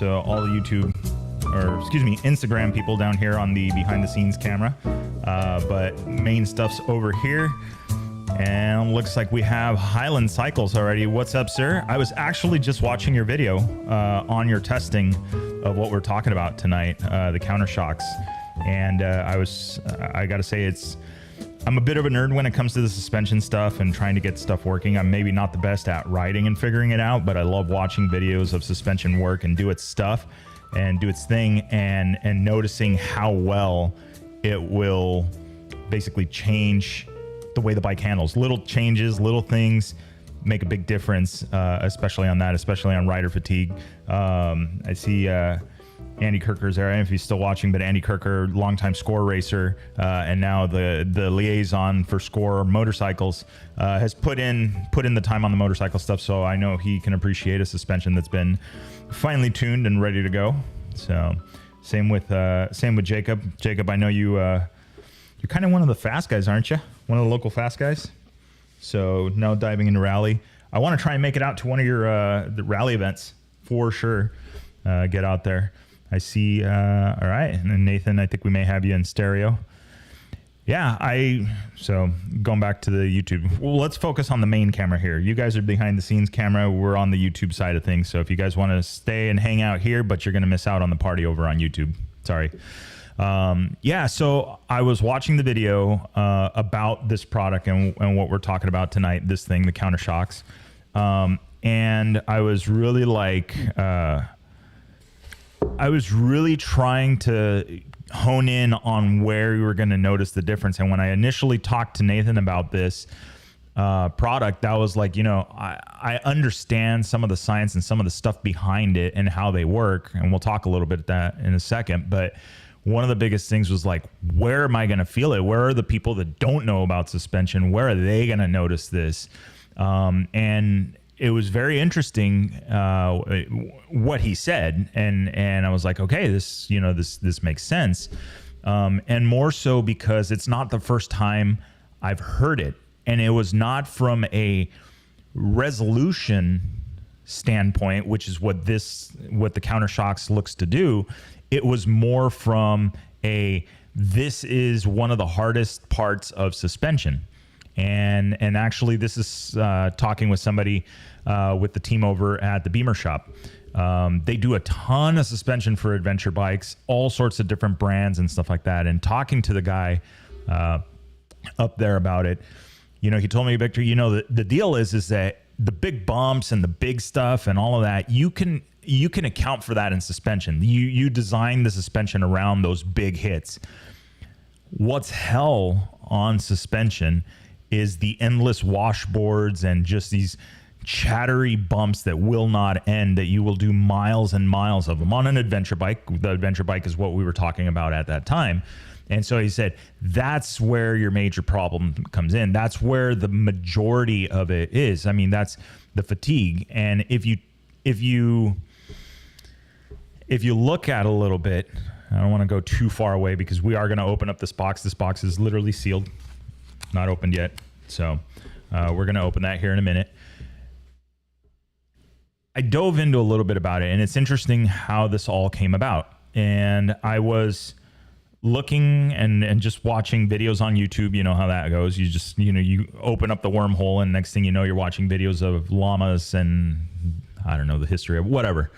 to all the YouTube, or excuse me, Instagram people down here on the behind the scenes camera. But main stuff's over here. And looks like we have Highland Cycles already. What's up, sir? I was actually just watching your video on your testing of what we're talking about tonight, the counter shocks. And I gotta say, I'm a bit of a nerd when it comes to the suspension stuff and trying to get stuff working. I'm maybe not the best at riding and figuring it out, but I love watching videos of suspension work and do its stuff and do its thing, and noticing how well it will basically change the way the bike handles. Little changes, little things make a big difference, especially on that, especially on rider fatigue. I see Andy Kirker's there. I don't know if he's still watching, but Andy Kirker, longtime Score racer, and now the liaison for Score motorcycles, has put in the time on the motorcycle stuff. So I know he can appreciate a suspension that's been finally tuned and ready to go. So same with Jacob. Jacob, I know you're kind of one of the fast guys, aren't you? One of the local fast guys. So now diving into rally, I want to try and make it out to one of your the rally events for sure. Get out there. I see. All right, and then Nathan, I think we may have you in stereo. Yeah, so going back to the YouTube. Well, let's focus on the main camera here. You guys are behind the scenes camera. We're on the YouTube side of things. So if you guys want to stay and hang out here, but you're going to miss out on the party over on YouTube. Sorry. Yeah, so I was watching the video about this product and what we're talking about tonight, this thing, the counter shocks. And I was really like, I was really trying to hone in on where you were going to notice the difference. And when I initially talked to Nathan about this product, that was like, I understand some of the science and some of the stuff behind it and how they work. And we'll talk a little bit of that in a second. But one of the biggest things was like, where am I going to feel it? Where are the people that don't know about suspension? Where are they going to notice this? And it was very interesting what he said, and I was like, okay, this makes sense, and more so because it's not the first time I've heard it, and it was not from a resolution standpoint, which is what the counter shocks looks to do. It was more from this is one of the hardest parts of suspension. And actually, this is talking with somebody with the team over at the Beamer shop. They do a ton of suspension for adventure bikes, all sorts of different brands and stuff like that. And talking to the guy up there about it, he told me, Victor, the deal is that the big bumps and the big stuff and all of that, you can account for that in suspension. You design the suspension around those big hits. What's hell on suspension is the endless washboards and just these chattery bumps that will not end, that you will do miles and miles of them on an adventure bike. The adventure bike is what we were talking about at that time. And so he said, that's where your major problem comes in. That's where the majority of it is. I mean, that's the fatigue. And if you look at it a little bit, I don't want to go too far away because we are going to open up this box. This box is literally sealed, not opened yet. So we're going to open that here in a minute. I dove into a little bit about it, and it's interesting how this all came about. And I was looking and just watching videos on YouTube. You know how that goes. You just, you open up the wormhole, and next thing you know, you're watching videos of llamas and I don't know, the history of whatever.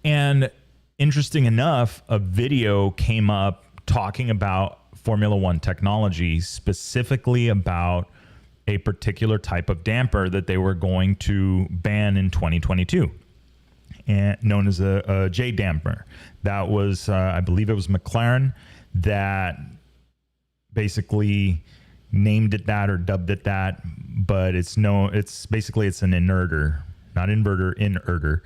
And interesting enough, a video came up talking about Formula One technology, specifically about a particular type of damper that they were going to ban in 2022, and known as a J damper. That was, I believe it was McLaren that basically named it that or dubbed it that, but it's basically an inerter, not inverter, inerter.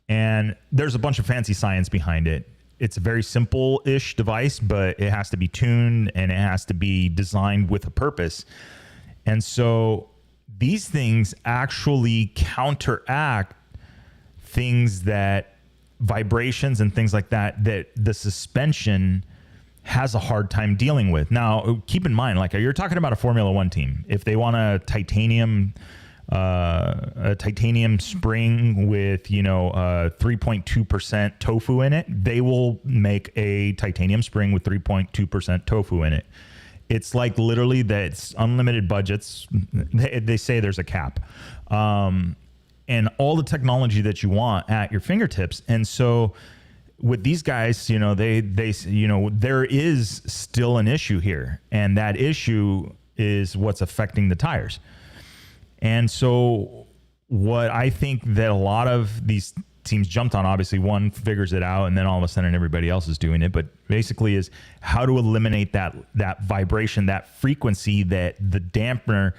And there's a bunch of fancy science behind it. It's a very simple-ish device, but it has to be tuned and it has to be designed with a purpose. And so these things actually counteract things that vibrations and things like that the suspension has a hard time dealing with. Now, keep in mind, like, you're talking about a Formula One team. If they want a titanium a titanium spring with 3.2% tofu in it, they will make a titanium spring with 3.2% tofu in it. It's like literally that's unlimited budgets. They say there's a cap, and all the technology that you want at your fingertips. And so with these guys, there is still an issue here, and that issue is what's affecting the tires. And so what I think that a lot of these teams jumped on, obviously one figures it out and then all of a sudden everybody else is doing it, but basically is how to eliminate that vibration, that frequency that the dampener,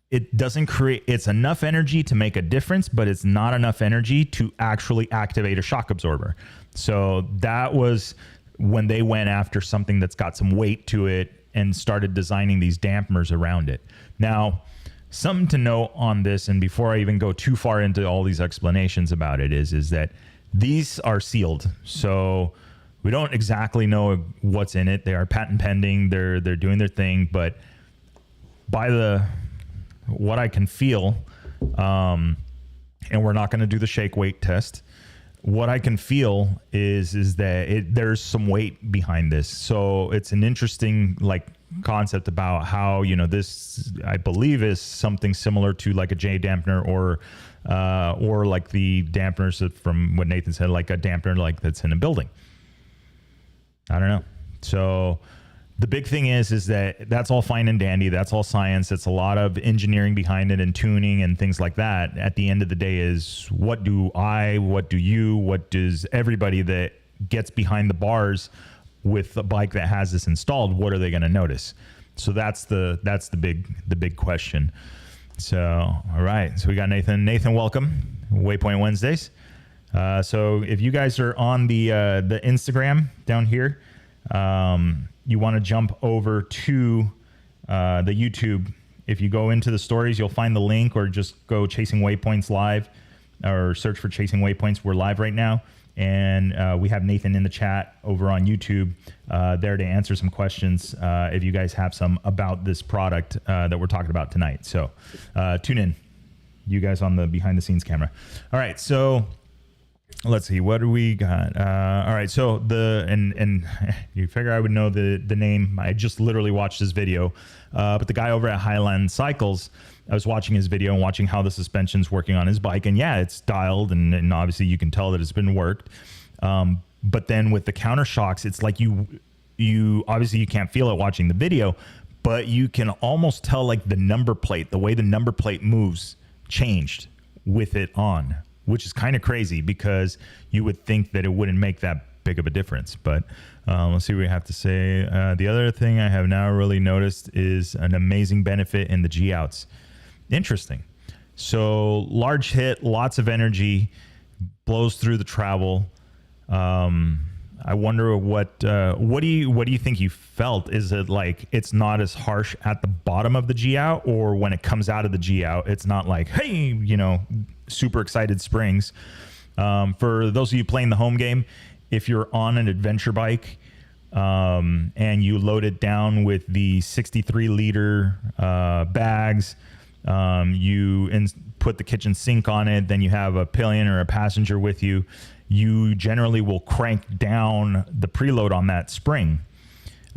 it doesn't create. It's enough energy to make a difference, but it's not enough energy to actually activate a shock absorber. So that was when they went after something that's got some weight to it and started designing these dampeners around it. Now, something to note on this, and before I even go too far into all these explanations about it, is that these are sealed. So we don't exactly know what's in it. They are patent pending. They're doing their thing, but by what I can feel, and we're not going to do the shake weight test. What I can feel is that there's some weight behind this. So it's an interesting concept about how, this, I believe, is something similar to like a J dampener or like the dampeners from what Nathan said, like a dampener that's in a building. I don't know. So the big thing is that that's all fine and dandy. That's all science. It's a lot of engineering behind it and tuning and things like that. At the end of the day is what do you, what does everybody that gets behind the bars with a bike that has this installed, what are they going to notice? So that's the big question. So, all right. So we got Nathan. Nathan, welcome. Waypoint Wednesdays. So if you guys are on the Instagram down here, you want to jump over to the YouTube. If you go into the stories, you'll find the link, or just go Chasing Waypoints live, or search for Chasing Waypoints. We're live right now. And we have Nathan in the chat over on YouTube there to answer some questions if you guys have some about this product that we're talking about tonight. So tune in, you guys on the behind the scenes camera. All right, so let's see, what do we got? All right, so and you figure I would know the name. I just literally watched this video, but the guy over at Highland Cycles, I was watching his video and watching how the suspension's working on his bike, and yeah, it's dialed, and obviously you can tell that it's been worked. But then with the counter shocks, it's like you obviously you can't feel it watching the video, but you can almost tell like the number plate, the way the number plate moves changed with it on, which is kind of crazy because you would think that it wouldn't make that big of a difference. But let's see what we have to say. The other thing I have now really noticed is an amazing benefit in the G-outs. Interesting. So large hit, lots of energy, blows through the travel. I wonder what do you think you felt? Is it like it's not as harsh at the bottom of the G-out, or when it comes out of the G-out, it's not like, hey, super excited springs? For those of you playing the home game, if you're on an adventure bike and you load it down with the 63-liter bags, you put the kitchen sink on it, then you have a pillion or a passenger with you, you generally will crank down the preload on that spring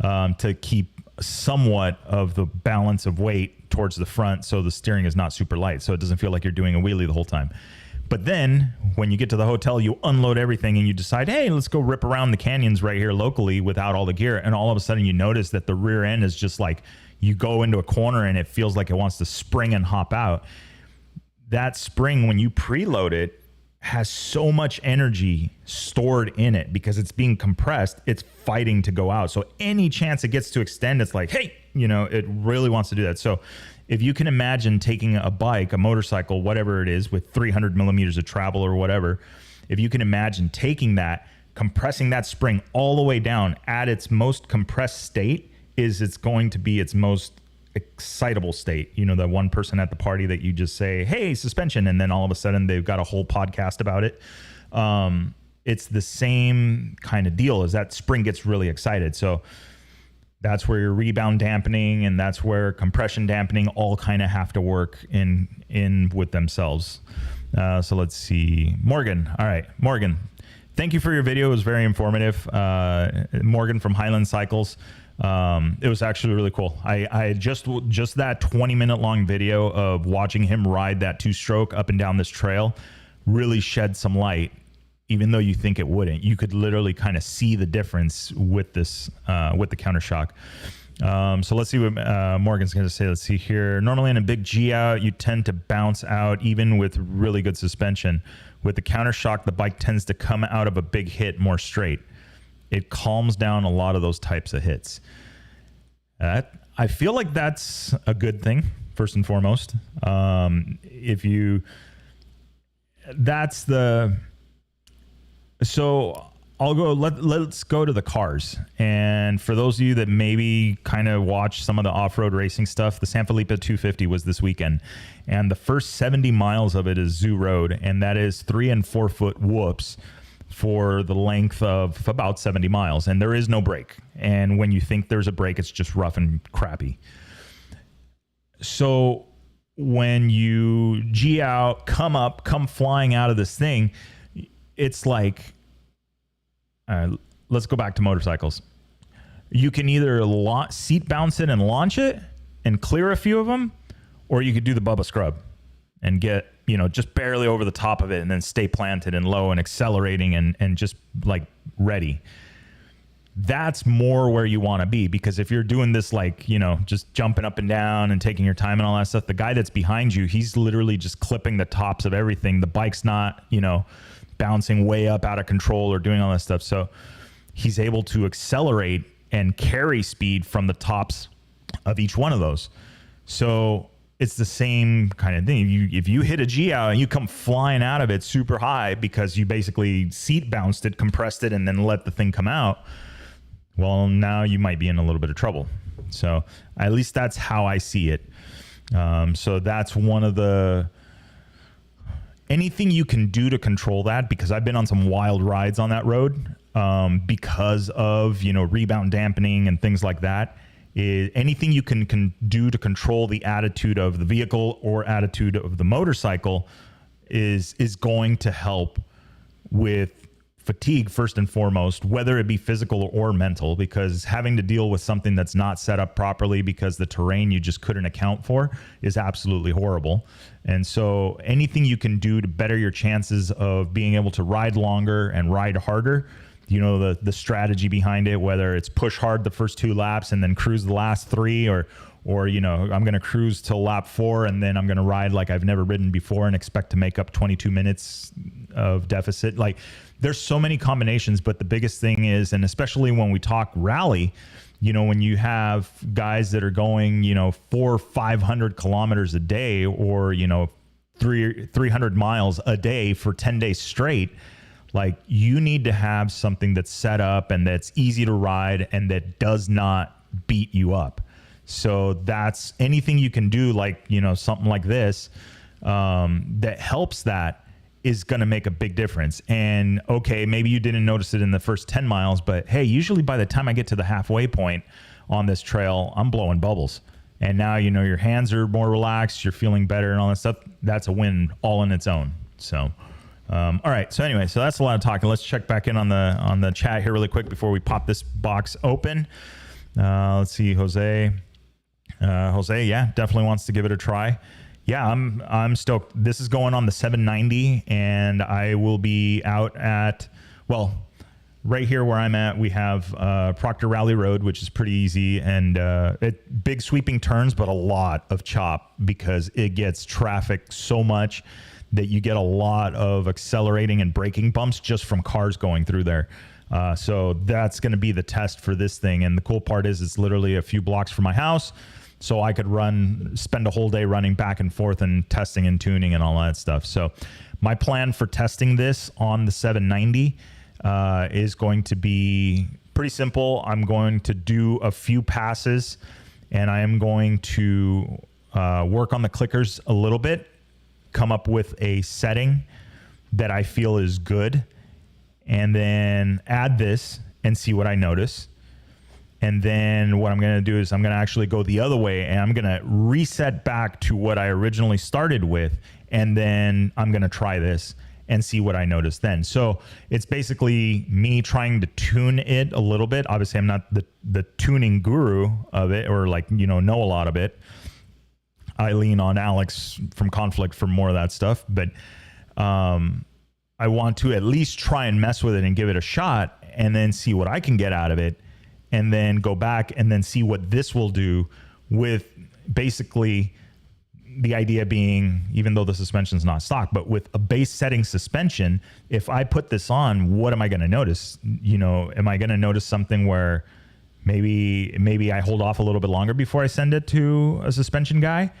to keep somewhat of the balance of weight towards the front, so the steering is not super light, so it doesn't feel like you're doing a wheelie the whole time. But then when you get to the hotel, you unload everything and you decide, hey, let's go rip around the canyons right here locally without all the gear. And all of a sudden you notice that the rear end is just like, you go into a corner and it feels like it wants to spring and hop out. That spring, when you preload it, has so much energy stored in it because it's being compressed. It's fighting to go out. So any chance it gets to extend, it's like, hey, it really wants to do that. So if you can imagine taking a bike, a motorcycle, whatever it is, with 300 millimeters of travel or whatever, if you can imagine taking that, compressing that spring all the way down at its most compressed state, it's going to be its most excitable state. The one person at the party that you just say, hey, suspension, and then all of a sudden they've got a whole podcast about it. It's the same kind of deal, as that spring gets really excited. So That's where your rebound dampening and that's where compression dampening all kind of have to work in with themselves. So let's see. Morgan. All right, Morgan. Thank you for your video. It was very informative. Morgan from Highland Cycles. It was actually really cool. I just that 20-minute long video of watching him ride that 2-stroke up and down this trail really shed some light, even though you think it wouldn't. You could literally kind of see the difference with this, with the countershock. So let's see what Morgan's going to say. Let's see here. Normally in a big G out, you tend to bounce out even with really good suspension. With the countershock, the bike tends to come out of a big hit more straight. It calms down a lot of those types of hits. I feel like that's a good thing, first and foremost. So I'll go, let's go to the cars. And for those of you that maybe kind of watch some of the off-road racing stuff, the San Felipe 250 was this weekend. And the first 70 miles of it is zoo road. And that is 3 and 4 foot whoops for the length of about 70 miles. And there is no break. And when you think there's a break, it's just rough and crappy. So when you G out, come flying out of this thing, it's like, let's go back to motorcycles. You can either seat bounce it and launch it and clear a few of them, or you could do the Bubba scrub and get, just barely over the top of it and then stay planted and low and accelerating and just like ready. That's more where you want to be, because if you're doing this, like, just jumping up and down and taking your time and all that stuff, the guy that's behind you, he's literally just clipping the tops of everything. The bike's not, bouncing way up out of control or doing all that stuff. So he's able to accelerate and carry speed from the tops of each one of those. So it's the same kind of thing. If you hit a G out and you come flying out of it super high because you basically seat bounced it, compressed it, and then let the thing come out, well, now you might be in a little bit of trouble. So at least that's how I see it. So that's one of the... anything you can do to control that, because I've been on some wild rides on that road because of, rebound dampening and things like that. Anything you can do to control the attitude of the vehicle or attitude of the motorcycle is going to help with fatigue first and foremost, whether it be physical or mental, because having to deal with something that's not set up properly because the terrain you just couldn't account for is absolutely horrible. And so anything you can do to better your chances of being able to ride longer and ride harder, the strategy behind it, whether it's push hard the first 2 laps and then cruise the last 3, or I'm going to cruise till lap 4 and then I'm going to ride like I've never ridden before and expect to make up 22 minutes of deficit. Like, there's so many combinations, but the biggest thing is, and especially when we talk rally, when you have guys that are going, 400 or 500 kilometers a day, or 300 miles a day for 10 days straight, like, you need to have something that's set up and that's easy to ride and that does not beat you up. So that's anything you can do, like, something like this, that helps, that is going to make a big difference. And okay, maybe you didn't notice it in the first 10 miles, but hey, usually by the time I get to the halfway point on this trail, I'm blowing bubbles. And now, your hands are more relaxed, you're feeling better and all that stuff. That's a win all in its own. So, all right. So anyway, so that's a lot of talking. Let's check back in on the chat here really quick before we pop this box open. Let's see, Jose, yeah, definitely wants to give it a try. Yeah, I'm stoked. This is going on the 790, and I will be out at, right here where I'm at, we have Proctor Rally Road, which is pretty easy, and big sweeping turns, but a lot of chop, because it gets traffic so much that you get a lot of accelerating and braking bumps just from cars going through there. So that's going to be the test for this thing. And the cool part is it's literally a few blocks from my house. So I could spend a whole day running back and forth and testing and tuning and all that stuff. So my plan for testing this on the 790 is going to be pretty simple. I'm going to do a few passes, and I am going to work on the clickers a little bit, come up with a setting that I feel is good, and then add this and see what I notice. And then what I'm going to do is I'm going to actually go the other way, and I'm going to reset back to what I originally started with. And then I'm going to try this and see what I notice then. So it's basically me trying to tune it a little bit. Obviously, I'm not the tuning guru of it, or like, know a lot of it. I lean on Alex from Conflict for more of that stuff, but I want to at least try and mess with it and give it a shot, and then see what I can get out of it, and then go back and then see what this will do with basically the idea being, even though the suspension is not stock, but with a base setting suspension, if I put this on, what am I going to notice? Am I going to notice something where maybe I hold off a little bit longer before I send it to a suspension guy,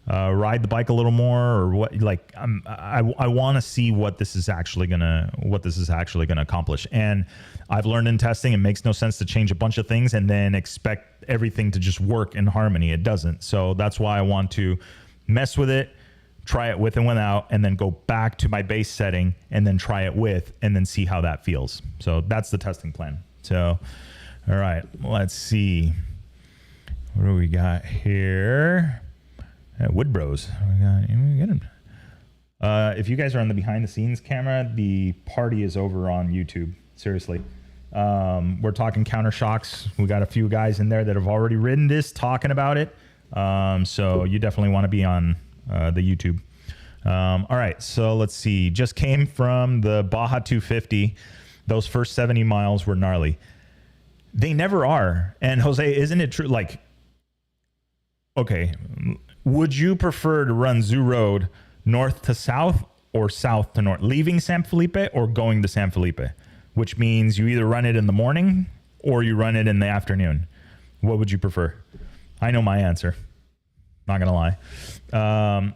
ride the bike a little more, or what? Like, I want to see what this is actually gonna accomplish. And I've learned in testing, it makes no sense to change a bunch of things and then expect everything to just work in harmony. It doesn't. So that's why I want to mess with it, try it with and without, and then go back to my base setting and then try it with, and then see how that feels. So that's the testing plan. So, all right, let's see. What do we got here? Wood Bros. We got him. If you guys are on the behind the scenes camera, the party is over on YouTube. Seriously. We're talking counter shocks. We got a few guys in there that have already ridden this, talking about it. So you definitely want to be on the YouTube. All right, so let's see. Just came from the Baja 250. Those first 70 miles were gnarly. They never are. And Jose, isn't it true? Like, okay, would you prefer to run Zoo Road north to south or south to north, leaving San Felipe or going to San Felipe? Which means you either run it in the morning or you run it in the afternoon. What would you prefer? I know my answer. Not going to lie.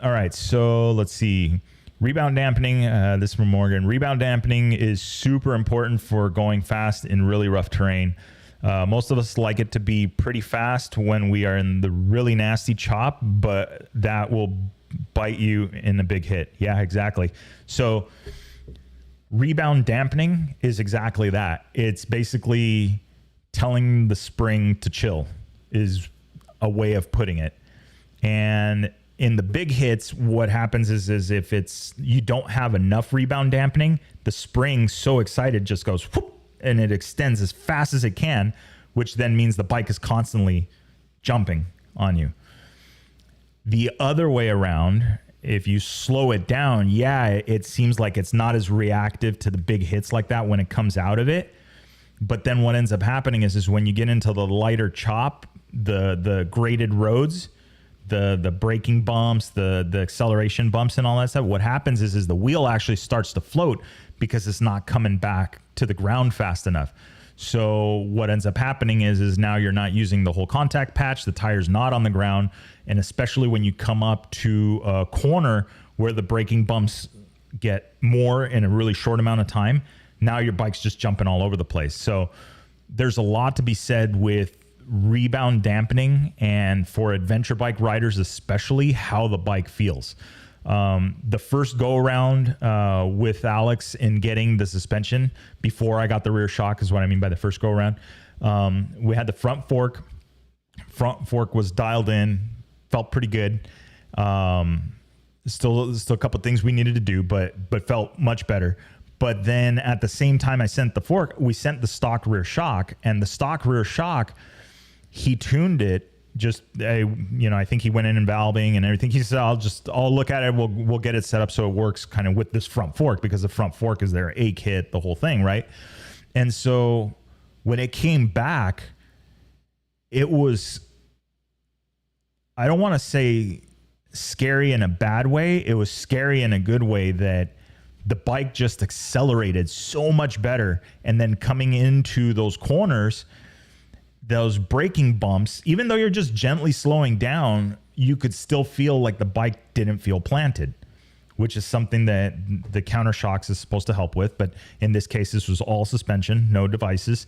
All right, so let's see. Rebound dampening, this is from Morgan. Rebound dampening is super important for going fast in really rough terrain. Most of us like it to be pretty fast when we are in the really nasty chop, but that will bite you in a big hit. Yeah, exactly. So rebound dampening is exactly that. It's basically telling the spring to chill, is a way of putting it. And in the big hits, what happens is if you don't have enough rebound dampening, the spring, so excited, just goes whoop, and it extends as fast as it can, which then means the bike is constantly jumping on you. The other way around, if you slow it down, yeah, it seems like it's not as reactive to the big hits like that when it comes out of it. But then what ends up happening is when you get into the lighter chop, the graded roads, the braking bumps, the acceleration bumps and all that stuff, what happens is the wheel actually starts to float because it's not coming back to the ground fast enough. So what ends up happening is now you're not using the whole contact patch, the tire's not on the ground, and especially when you come up to a corner where the braking bumps get more in a really short amount of time, now your bike's just jumping all over the place. So there's a lot to be said with rebound dampening, and for adventure bike riders especially, how the bike feels. The first go around with Alex in getting the suspension before I got the rear shock is what I mean by the first go around. We had the front fork. Front fork was dialed in, felt pretty good. Still a couple things we needed to do, but felt much better. But then at the same time I sent the fork, we sent the stock rear shock, and the stock rear shock, he tuned it. Just, I think he went in and valving and everything. He said, I'll look at it. We'll get it set up so it works kind of with this front fork, because the front fork is their A kit, the whole thing, right? And so when it came back, it was, I don't want to say scary in a bad way. It was scary in a good way, that the bike just accelerated so much better. And then coming into those corners, those braking bumps, even though you're just gently slowing down, you could still feel like the bike didn't feel planted, which is something that the counter shocks is supposed to help with. But in this case, this was all suspension, no devices.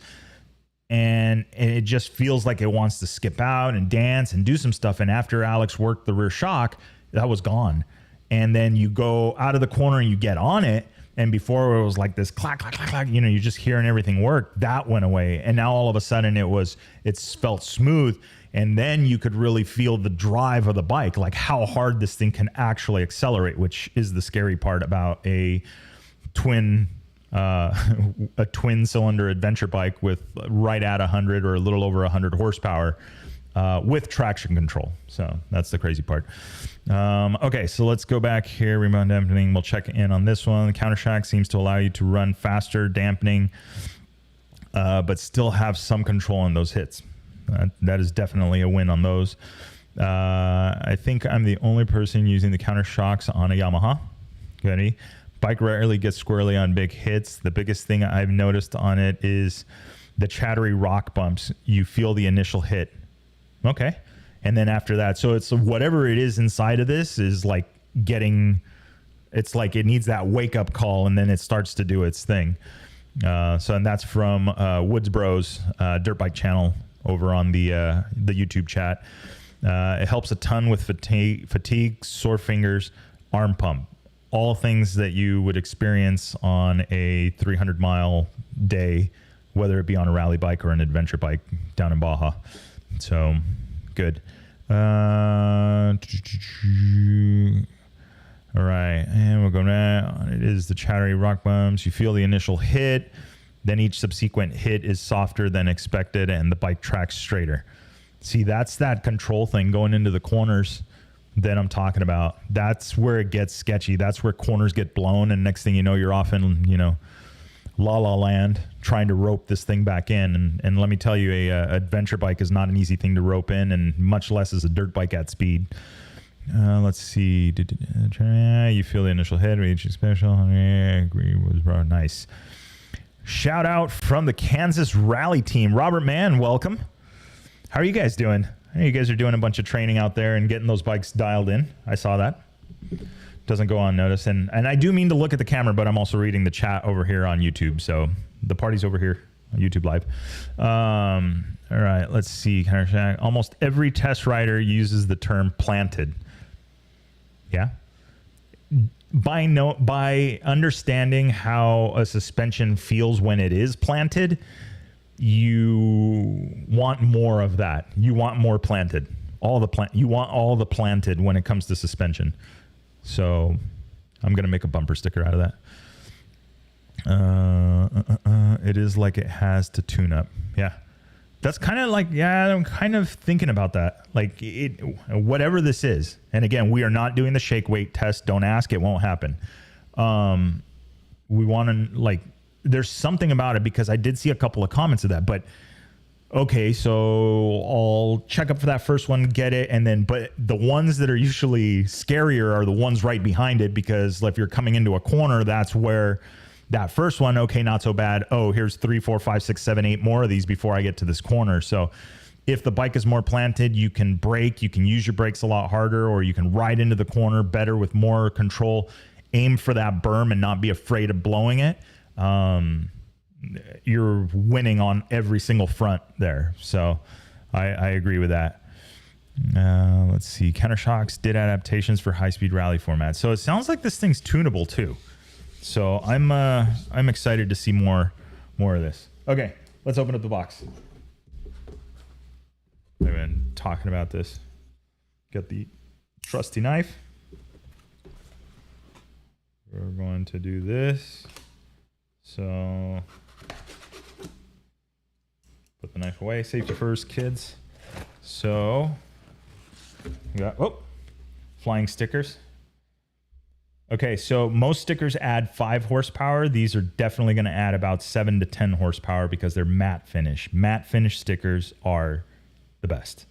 And it just feels like it wants to skip out and dance and do some stuff. And after Alex worked the rear shock, that was gone. And then you go out of the corner and you get on it, And before it was like this clack, clack, clack, clack, you know, you're just hearing everything work. That went away. And now all of a sudden it's felt smooth. And then you could really feel the drive of the bike, like how hard this thing can actually accelerate, which is the scary part about a twin cylinder adventure bike with right at 100 or a little over 100 horsepower with traction control. So that's the crazy part. Okay, so let's go back here. Rebound dampening. We'll check in on this one. The countershack seems to allow you to run faster, dampening, but still have some control on those hits. That is definitely a win on those. I think I'm the only person using the counter shocks on a Yamaha. Good. Bike rarely gets squirrely on big hits. The biggest thing I've noticed on it is the chattery rock bumps. You feel the initial hit. Okay. And then after that, so it's whatever it is inside of this is like it's like it needs that wake up call, and then it starts to do its thing. And that's from Woods Bros dirt bike channel over on the YouTube chat. It helps a ton with fatigue, sore fingers, arm pump, all things that you would experience on a 300-mile day, whether it be on a rally bike or an adventure bike down in Baja. So good. All right, and we'll go now. It is the chattery rock bumps. You feel the initial hit, then each subsequent hit is softer than expected, and the bike tracks straighter. See, that's that control thing going into the corners that I'm talking about. That's where it gets sketchy. That's where corners get blown, and next thing you know, you're off in, you know, La La Land trying to rope this thing back in. And let me tell you, a adventure bike is not an easy thing to rope in, and much less is a dirt bike at speed. Let's see. You feel the initial hit, reach special. I agree was nice. Shout out from the Kansas Rally team. Robert Mann, welcome. How are you guys doing? I know you guys are doing a bunch of training out there and getting those bikes dialed in. I saw that. Doesn't go unnoticed. And I do mean to look at the camera, but I'm also reading the chat over here on YouTube. So the party's over here on YouTube Live. All right, let's see. Almost every test rider uses the term planted. Yeah. By understanding how a suspension feels when it is planted, you want more of that. You want more planted. You want all the planted when it comes to suspension. So I'm going to make a bumper sticker out of that. It is like it has to tune up. Yeah. That's kind of like, yeah, I'm kind of thinking about that. Like whatever this is. And again, we are not doing the shake weight test. Don't ask. It won't happen. We want to like, there's something about it because I did see a couple of comments of that, but okay, so I'll check up for that first one, get it. And then, but the ones that are usually scarier are the ones right behind it, because if you're coming into a corner, that's where that first one, okay, not so bad. Oh, here's 3, 4, 5, 6, 7, 8 more of these before I get to this corner. So if the bike is more planted, you can brake, you can use your brakes a lot harder, or you can ride into the corner better with more control, aim for that berm and not be afraid of blowing it. You're winning on every single front there. So I agree with that. Let's see. Countershocks did adaptations for high-speed rally format. So it sounds like this thing's tunable too. So I'm excited to see more of this. Okay, let's open up the box. I've been talking about this. Got the trusty knife. We're going to do this. So put the knife away. Safety first, kids. So we got flying stickers. Okay, so most stickers add 5 horsepower. These are definitely going to add about 7 to 10 horsepower because they're matte finish. Matte finish stickers are the best.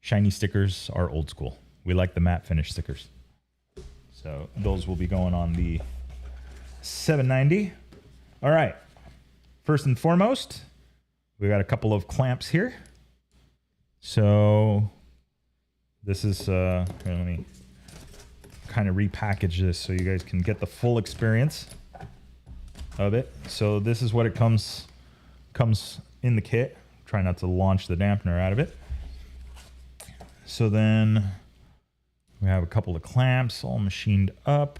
Shiny stickers are old school. We like the matte finish stickers. So those will be going on the 790. All right. First and foremost, we got a couple of clamps here. So this is, here, let me kind of repackage this so you guys can get the full experience of it. So this is what it comes in the kit. Try not to launch the dampener out of it. So then we have a couple of clamps all machined up.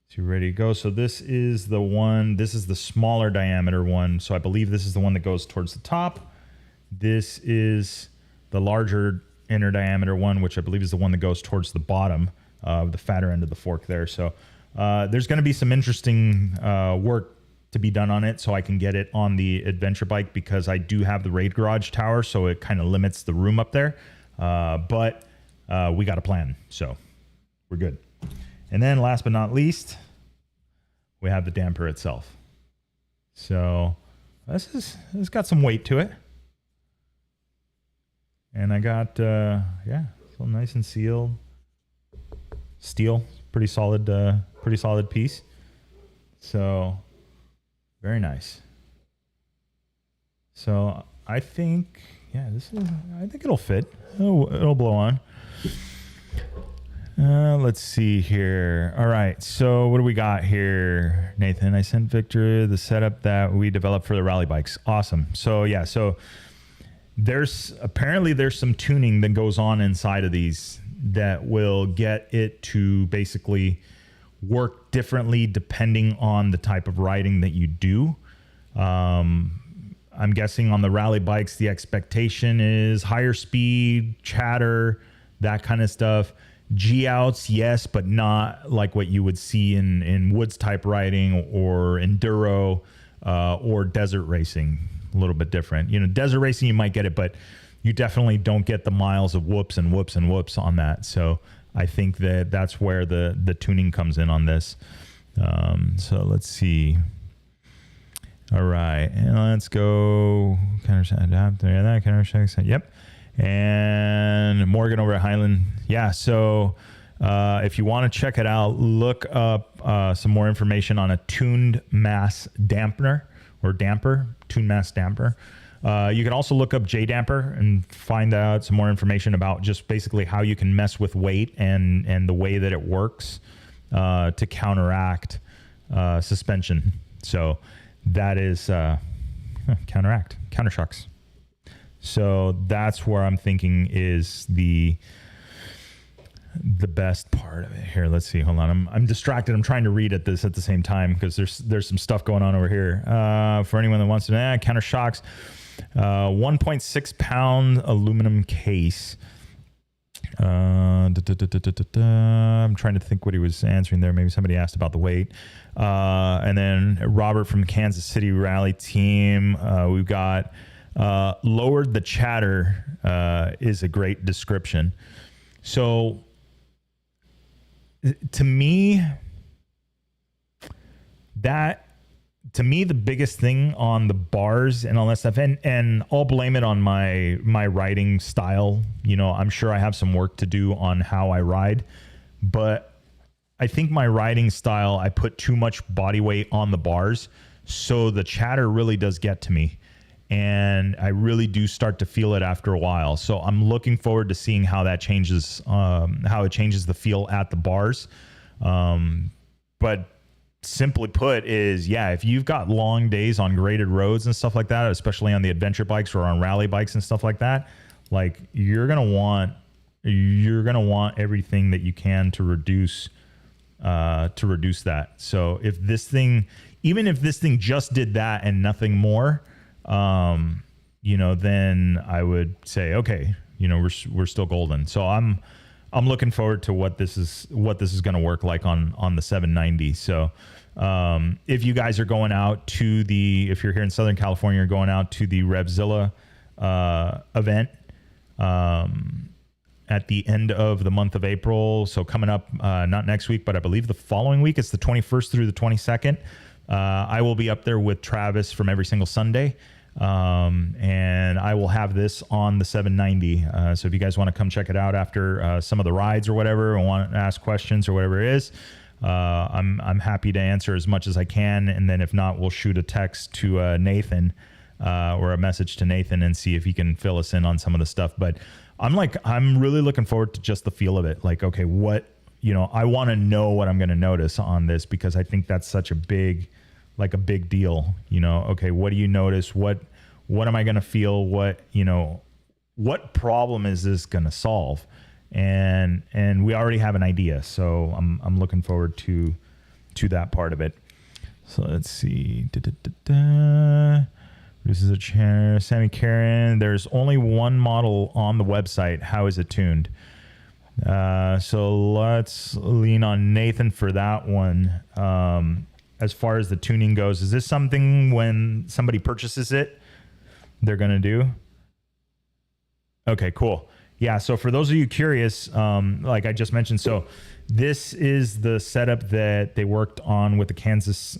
So you're ready to go. So this is the one, this is the smaller diameter one. So I believe this is the one that goes towards the top. This is the larger inner diameter one, which I believe is the one that goes towards the bottom of the fatter end of the fork there. So there's going to be some interesting work to be done on it so I can get it on the adventure bike, because I do have the raid garage tower, so it kind of limits the room up there. But we got a plan, so we're good. And then last but not least, we have the damper itself. So it's got some weight to it. And I got, yeah, so nice and sealed. Steel, pretty solid piece. So very nice. So I think, yeah, I think it'll fit. It'll blow on. Let's see here. All right. So what do we got here, Nathan? I sent Victor the setup that we developed for the rally bikes. Awesome. So yeah, so there's some tuning that goes on inside of these that will get it to basically work differently depending on the type of riding that you do. I'm guessing on the rally bikes, the expectation is higher speed, chatter, that kind of stuff. G-outs, yes, but not like what you would see in woods type riding or enduro or desert racing. A little bit different. You know, desert racing, you might get it, but you definitely don't get the miles of whoops and whoops and whoops on that. So I think that's where the tuning comes in on this. So let's see. All right, and let's go counter adapter. That counter. Yep. And Morgan over at Highland. Yeah, so if you want to check it out, look up some more information on a tuned mass damper, tuned mass damper. You can also look up J-damper and find out some more information about just basically how you can mess with weight and the way that it works to counteract suspension. So that is countershocks. So that's where I'm thinking is the best part of it. Here, let's see. Hold on. I'm distracted. I'm trying to read at this at the same time because there's some stuff going on over here. For anyone that wants to know, counter shocks, 1.6 pound aluminum case. I'm trying to think what he was answering there. Maybe somebody asked about the weight. And then Robert from the Kansas City Rally team. We've got lowered the chatter is a great description. So to me, the biggest thing on the bars and all that stuff, and I'll blame it on my riding style. You know, I'm sure I have some work to do on how I ride, but I think my riding style, I put too much body weight on the bars, so the chatter really does get to me. And I really do start to feel it after a while. So I'm looking forward to seeing how that changes, how it changes the feel at the bars. But simply put is, yeah, if you've got long days on graded roads and stuff like that, especially on the adventure bikes or on rally bikes and stuff like that, like you're going to want everything that you can to reduce that. So if this thing, even if this thing just did that and nothing more, you know, then I would say, okay, you know, we're still golden. So I'm looking forward to what this is going to work like on the 790. So, if you guys are going out to if you're here in Southern California, you're going out to the Revzilla, event, at the end of the month of April. So coming up, not next week, but I believe the following week, it's the 21st through the 22nd. I will be up there with Travis from Every Single Sunday. And I will have this on the 790. So if you guys want to come check it out after some of the rides or whatever, and want to ask questions or whatever it is, I'm happy to answer as much as I can. And then if not, we'll shoot a text to Nathan or a message to Nathan and see if he can fill us in on some of the stuff. But I'm really looking forward to just the feel of it. Like, okay, I want to know what I'm going to notice on this, because I think that's such a big deal. You know, okay, what do you notice? What am I going to feel? What problem is this going to solve? And we already have an idea. So I'm looking forward to to that part of it. So let's see. This is a chair. Sammy Karen. There's only one model on the website. How is it tuned? So let's lean on Nathan for that one. As far as the tuning goes, is this something when somebody purchases it, they're going to do? Okay, cool. Yeah, so for those of you curious, like I just mentioned, so this is the setup that they worked on with the Kansas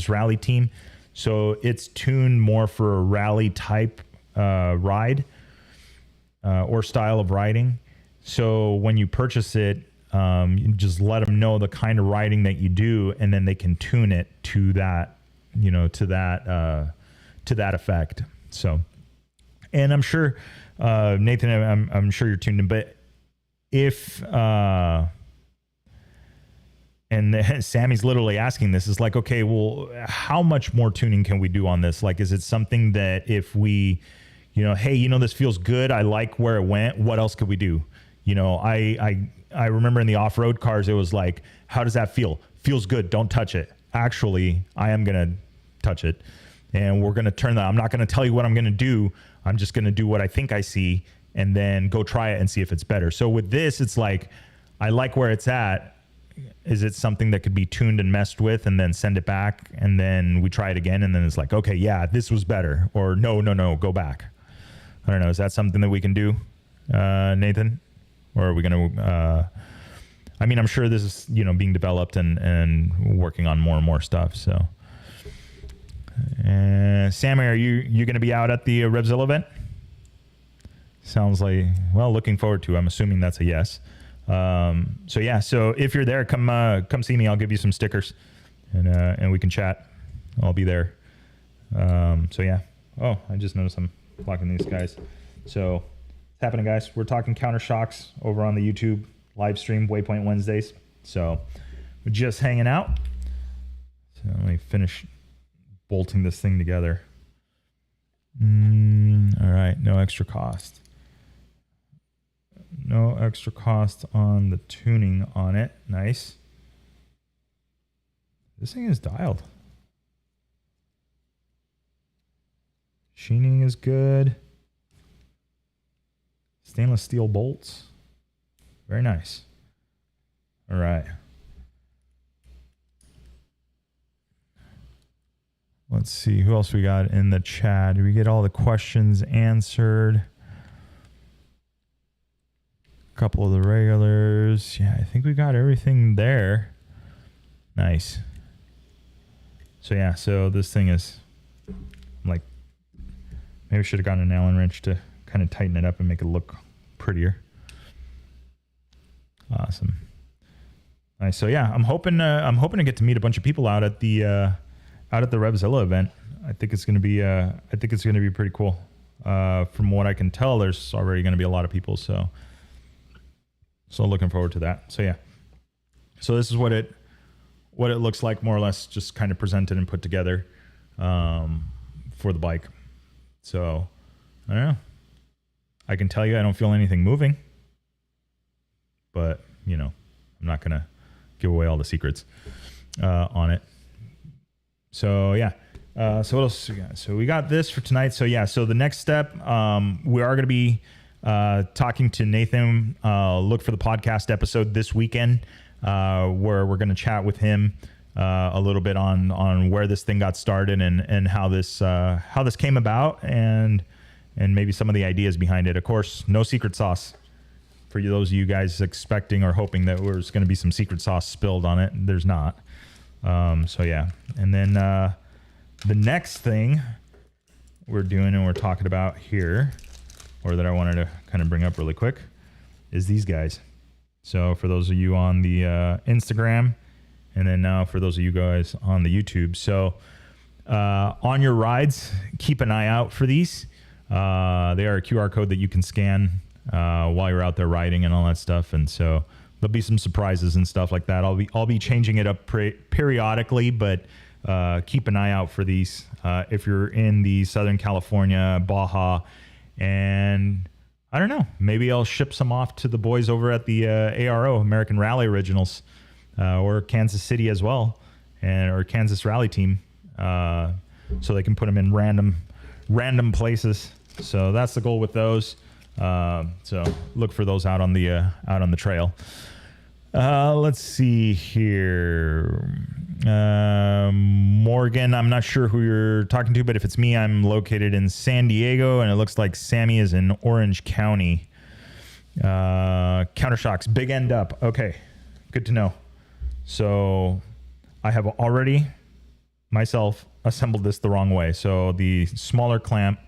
rally team. So it's tuned more for a rally type ride or style of riding. So when you purchase it, you just let them know the kind of riding that you do, and then they can tune it to that, to that effect. So, and I'm sure, Nathan, I'm sure you're tuned in, but if, and Sammy's literally asking this, is like, okay, well, how much more tuning can we do on this? Like, is it something that if we, hey, this feels good, I like where it went, what else could we do? I remember in the off-road cars, it was like, how does that feel? Feels good, don't touch it. Actually, I am going to touch it, and we're going to turn that. I'm not going to tell you what I'm going to do. I'm just going to do what I think I see, and then go try it and see if it's better. So with this, it's like, I like where it's at. Is it something that could be tuned and messed with and then send it back, and then we try it again, and then it's like, okay, yeah, this was better, or no, go back. I don't know. Is that something that we can do, Nathan? Or are we going to, I'm sure this is, being developed and working on more and more stuff. So, Sammy, are you going to be out at the Revzilla event? Sounds like, well, looking forward to. I'm assuming that's a yes. So yeah, so if you're there, come see me. I'll give you some stickers, and we can chat. I'll be there. So yeah. Oh, I just noticed I'm blocking these guys. So it's happening, guys. We're talking Countershocks over on the YouTube live stream, Waypoint Wednesdays. So we're just hanging out. So let me finish bolting this thing together. All right, no extra cost. No extra cost on the tuning on it. Nice. This thing is dialed. Sheening is good. Stainless steel bolts. Very nice. All right. Let's see who else we got in the chat. Did we get all the questions answered? A couple of the regulars. Yeah, I think we got everything there. Nice. So yeah, so this thing is like, maybe I should have gotten an Allen wrench to kind of tighten it up and make it look prettier. Awesome. Nice. So yeah, I'm hoping to get to meet a bunch of people out at the Revzilla event. I think it's gonna be pretty cool. From what I can tell, there's already gonna be a lot of people. So looking forward to that. So yeah. So this is what it looks like, more or less, just kind of presented and put together for the bike. So I don't know. I can tell you I don't feel anything moving, but I'm not gonna give away all the secrets on it. So yeah. So what else we got? So we got this for tonight. So yeah. So the next step, we are gonna be talking to Nathan. Look for the podcast episode this weekend, where we're gonna chat with him a little bit on where this thing got started and how this came about, and maybe some of the ideas behind it. Of course, no secret sauce for those of you guys expecting or hoping that there's going to be some secret sauce spilled on it. There's not. So yeah. And then the next thing we're doing and we're talking about here, or that I wanted to kind of bring up really quick, is these guys. So for those of you on the Instagram, and then now for those of you guys on the YouTube. So on your rides, keep an eye out for these. They are a QR code that you can scan while you're out there riding and all that stuff. And so there'll be some surprises and stuff like that. I'll be changing it up periodically, but keep an eye out for these. If you're in the Southern California, Baja, and I don't know, maybe I'll ship some off to the boys over at the ARO, American Rally Originals. or Kansas City as well, or Kansas Rally Team, so they can put them in random places. So that's the goal with those. So look for those out on the trail. Let's see here. Morgan, I'm not sure who you're talking to, but if it's me, I'm located in San Diego, and it looks like Sammy is in Orange County. Countershocks, big end up. Okay, good to know. So I have already myself assembled this the wrong way. So the smaller clamp,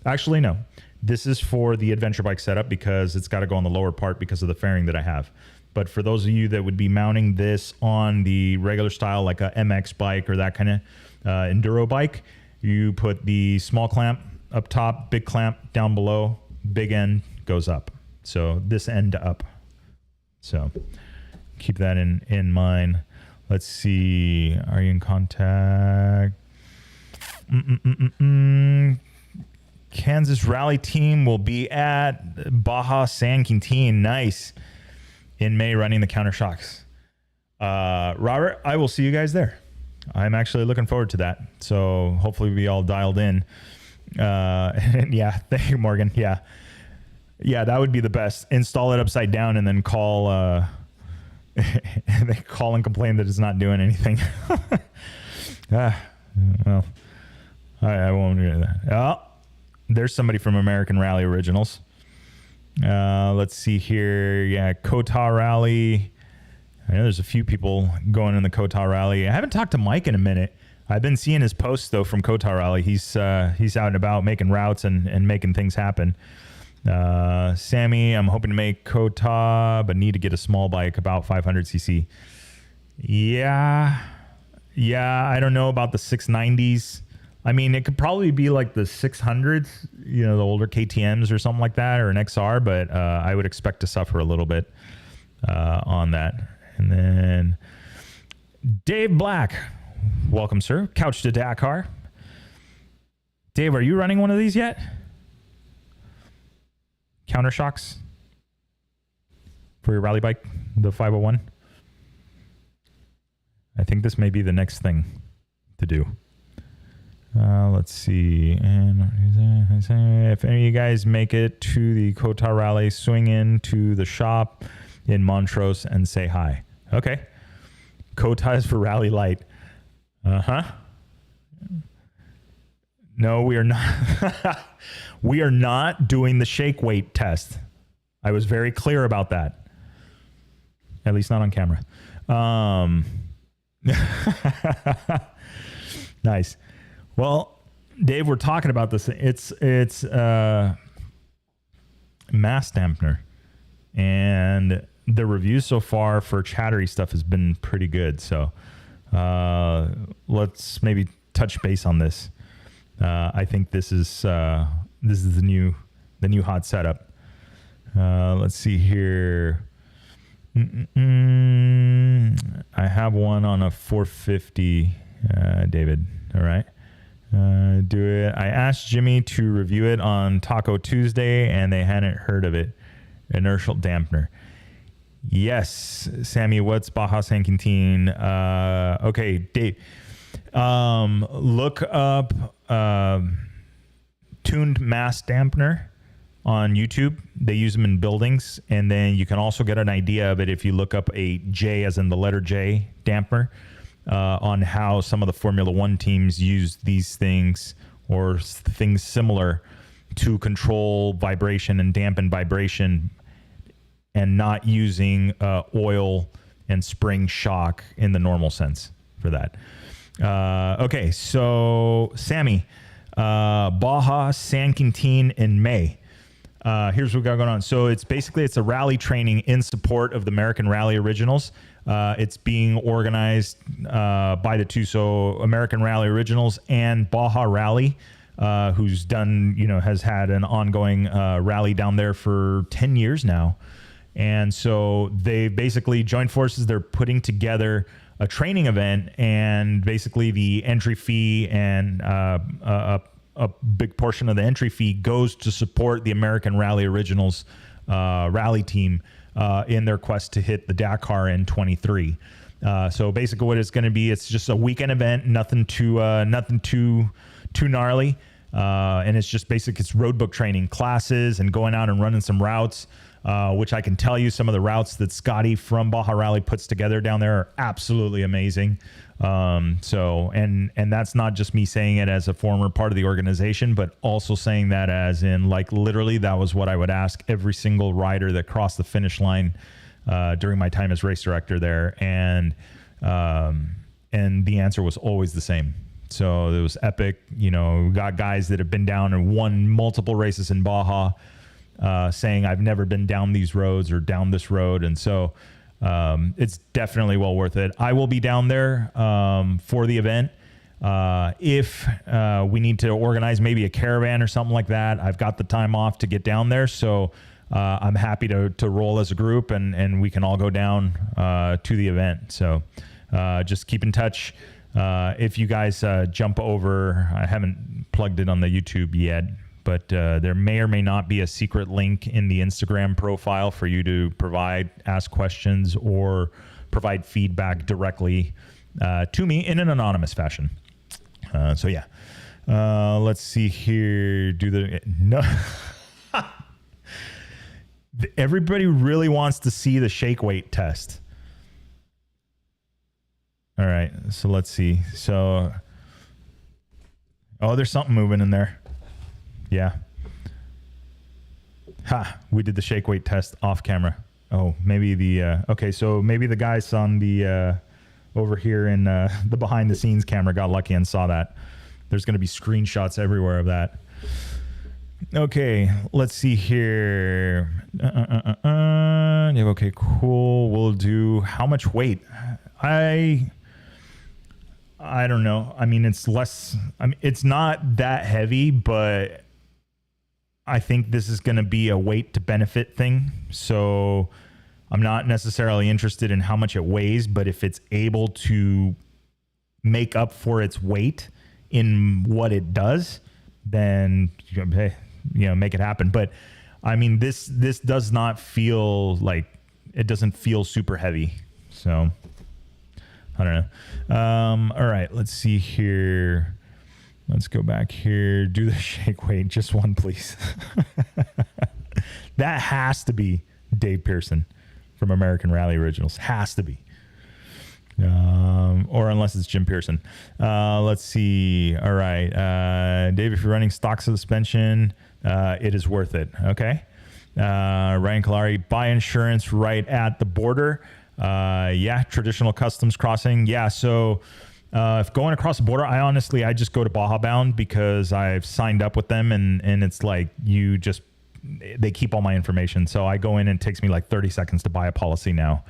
actually no, this is for the adventure bike setup because it's got to go on the lower part because of the fairing that I have. But for those of you that would be mounting this on the regular style, like a MX bike or that kind of enduro bike, you put the small clamp up top, big clamp down below, big end goes up. So this end up. So keep that in mind. Let's see. Are you in contact? Kansas Rally Team will be at Baja San Quintin. Nice. In May, running the Countershocks. Robert, I will see you guys there. I'm actually looking forward to that. So hopefully we all dialed in. Yeah, thank you, Morgan. Yeah, that would be the best. Install it upside down and then call. They call and complain that it's not doing anything. Well, I won't do that. Oh, there's somebody from American Rally Originals. Let's see here. Yeah, Kota Rally. I know there's a few people going in the Kota Rally. I haven't talked to Mike in a minute. I've been seeing his posts though from Kota Rally. He's out and about making routes and making things happen. Sammy, I'm hoping to make Kota, but need to get a small bike about 500cc. Yeah, I don't know about the 690s. I mean, it could probably be like the 600s, the older KTMs or something like that, or an XR, but I would expect to suffer a little bit on that. And then Dave Black, welcome, sir. Couch to Dakar. Dave, are you running one of these yet? Countershocks for your rally bike, the 501? I think this may be the next thing to do. Let's see. And if any of you guys make it to the Kota Rally, swing in to the shop in Montrose and say hi. Okay. Kota is for Rally Light. No, we are not. We are not doing the shake weight test. I was very clear about that. At least not on camera. Nice. Well, Dave, we're talking about this. It's mass dampener, and the reviews so far for chattery stuff has been pretty good. So let's maybe touch base on this. I think this is the new hot setup. Let's see here. I have one on a 450, David. All right. Do it. I asked Jimmy to review it on Taco Tuesday, and they hadn't heard of it. Inertial dampener. Yes, Sammy. What's Baja San Quintin? Okay, Dave. Look up tuned mass dampener on YouTube. They use them in buildings, and then you can also get an idea of it if you look up a J, as in the letter J, dampener. On how some of the Formula One teams use these things or things similar to control vibration and dampen vibration, and not using oil and spring shock in the normal sense for that. Okay, so Sammy, Baja San Quintin in May. Here's what we got going on. So it's a rally training in support of the American Rally Originals. It's being organized by the two, so American Rally Originals and Baja Rally, who's done, has had an ongoing rally down there for 10 years now. And so they basically joined forces. They're putting together a training event, and basically the entry fee and a big portion of the entry fee goes to support the American Rally Originals rally team in their quest to hit the Dakar in 23. So basically what it's going to be, it's just a weekend event, nothing too gnarly. And it's just it's road book training classes and going out and running some routes, which I can tell you some of the routes that Scotty from Baja Rally puts together down there are absolutely amazing. And that's not just me saying it as a former part of the organization, but also saying that as in, like, literally that was what I would ask every single rider that crossed the finish line during my time as race director there. And the answer was always the same. So it was epic. We got guys that have been down and won multiple races in Baja, saying I've never been down these roads or down this road. And so it's definitely well worth it. I will be down there for the event. If we need to organize maybe a caravan or something like that, I've got the time off to get down there. So I'm happy to roll as a group and we can all go down to the event. So just keep in touch. If you guys jump over, I haven't plugged it on the YouTube yet, but there may or may not be a secret link in the Instagram profile for you to ask questions or provide feedback directly to me in an anonymous fashion. So yeah, let's see here. No. Everybody really wants to see the shake weight test. All right, so let's see. So, there's something moving in there. Yeah. We did the shake weight test off camera. Oh, maybe okay, so maybe the guys on the, over here in the behind the scenes camera got lucky and saw that. There's going to be screenshots everywhere of that. Okay, let's see here. Okay, cool. We'll do how much weight? I don't know. I mean, it's less. I mean, it's not that heavy, but I think this is going to be a weight to benefit thing. So I'm not necessarily interested in how much it weighs, but if it's able to make up for its weight in what it does, then hey, make it happen. But I mean, this does not feel like, it doesn't feel super heavy. So I don't know. All right, let's see here. Let's go back here. Do the shake weight. Just one, please. That has to be Dave Pearson from American Rally Originals. Has to be. Or unless it's Jim Pearson. Let's see. All right. Dave, if you're running stock suspension, it is worth it. Okay. Ryan Kalari, buy insurance right at the border. Yeah. Traditional customs crossing. Yeah. So, if going across the border, I just go to Baja Bound because I've signed up with them and it's like they keep all my information. So I go in and it takes me like 30 seconds to buy a policy now.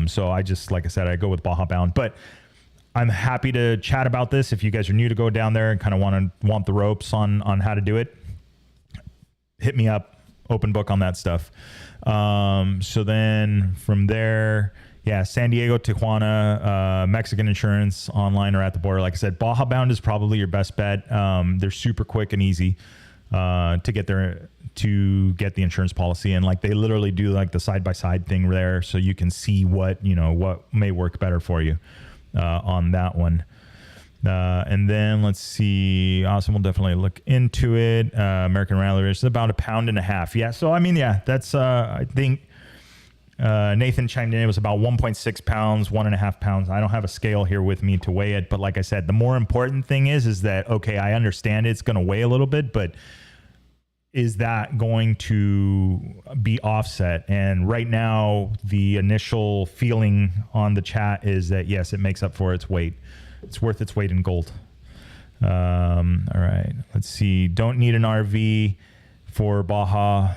So I just, like I said, I go with Baja Bound, but I'm happy to chat about this. If you guys are new to go down there and kind of want the ropes on how to do it, hit me up, open book on that stuff. So then from there, yeah, San Diego, Tijuana, Mexican insurance online or at the border. Like I said, Baja Bound is probably your best bet. They're super quick and easy to get there, to get the insurance policy. And like, they literally do like the side-by-side thing there. So you can see what may work better for you on that one. And then let's see. Awesome. We'll definitely look into it. American Rally Race is about 1.5 pounds. Yeah. So, I mean, yeah, that's, I think, Nathan chimed in. It was about 1.6 pounds, 1.5 pounds. I don't have a scale here with me to weigh it, but like I said, the more important thing is that, okay, I understand it's going to weigh a little bit, but is that going to be offset? And right now, the initial feeling on the chat is that yes, it makes up for its weight. It's worth its weight in gold. All right, let's see. Don't need an RV for Baja.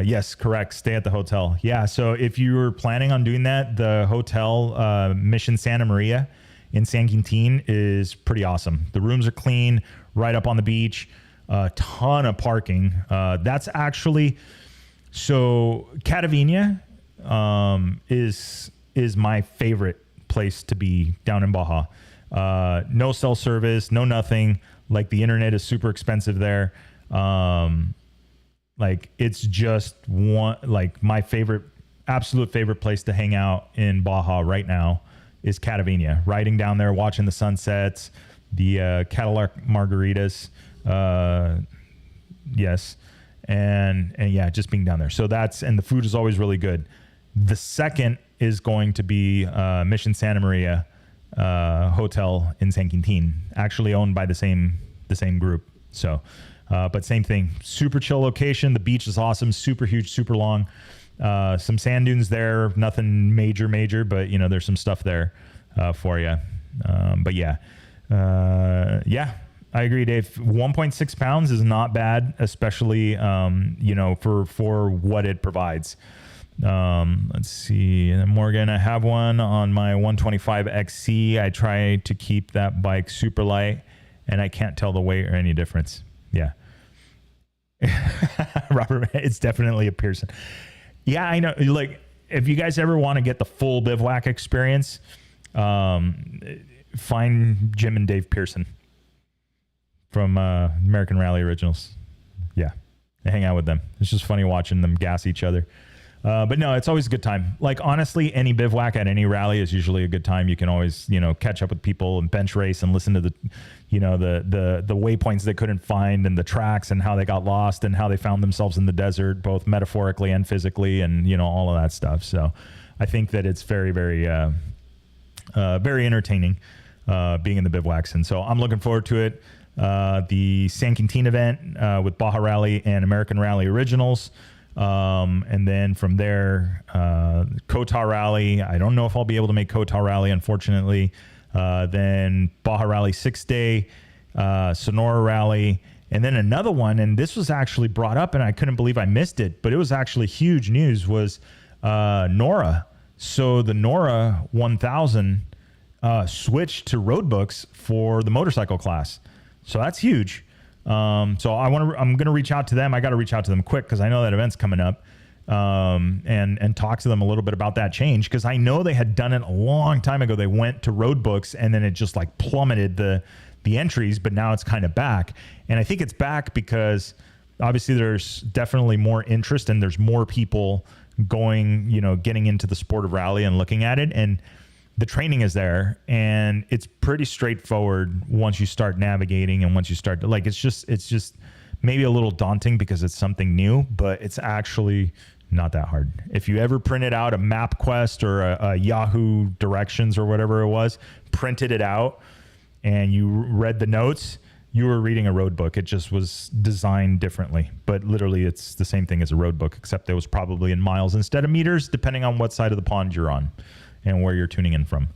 Yes, correct. Stay at the hotel. Yeah, so if you were planning on doing that, the hotel, Mission Santa Maria in San Quintin, is pretty awesome. The rooms are clean, right up on the beach, a ton of parking. That's actually, so Catavina is my favorite place to be down in Baja. No cell service, no nothing. Like, the internet is super expensive there. Like, it's just my absolute favorite place to hang out in Baja right now is Catavenia. Riding down there, watching the sunsets, the Cadillac margaritas. Yes. And yeah, just being down there. So and the food is always really good. The second is going to be Mission Santa Maria Hotel in San Quintin, actually owned by the same group. So, but same thing, super chill location. The beach is awesome, super huge, super long. Some sand dunes there, nothing major, but there's some stuff there for you. But yeah, I agree, Dave. 1.6 pounds is not bad, especially for what it provides. Let's see. And Morgan, I have one on my 125 XC. I try to keep that bike super light, and I can't tell the weight or any difference. Yeah. Robert, it's definitely a Pearson. Yeah, I know. Like, if you guys ever want to get the full bivouac experience, find Jim and Dave Pearson from American Rally Originals. Yeah, I hang out with them. It's just funny watching them gas each other. But no, it's always a good time. Like, honestly, any bivouac at any rally is usually a good time. You can always, catch up with people and bench race and listen to the waypoints they couldn't find and the tracks and how they got lost and how they found themselves in the desert, both metaphorically and physically, and, all of that stuff. So I think that it's very, very, very entertaining being in the bivouacs. And so I'm looking forward to it. The San Quintin event with Baja Rally and American Rally Originals. And then from there, Kotar Rally. I don't know if I'll be able to make Kotar Rally, unfortunately. Then Baja Rally 6-day, Sonora Rally, and then another one. And this was actually brought up, and I couldn't believe I missed it, but it was actually huge news, was NORA. So the NORA 1000 switched to road books for the motorcycle class. So that's huge. So I'm going to reach out to them. I got to reach out to them quick because I know that event's coming up, and talk to them a little bit about that change, because I know they had done it a long time ago. They went to road books and then it just like plummeted the entries, but now it's kind of back. And I think it's back because obviously there's definitely more interest and there's more people going, getting into the sport of rally and looking at it. And the training is there, and it's pretty straightforward once you start navigating and once you start to, like, it's just maybe a little daunting because it's something new, but it's actually not that hard. If you ever printed out a MapQuest or a Yahoo Directions or whatever it was, printed it out and you read the notes, you were reading a road book. It just was designed differently, but literally it's the same thing as a road book, except it was probably in miles instead of meters, depending on what side of the pond you're on and where you're tuning in from.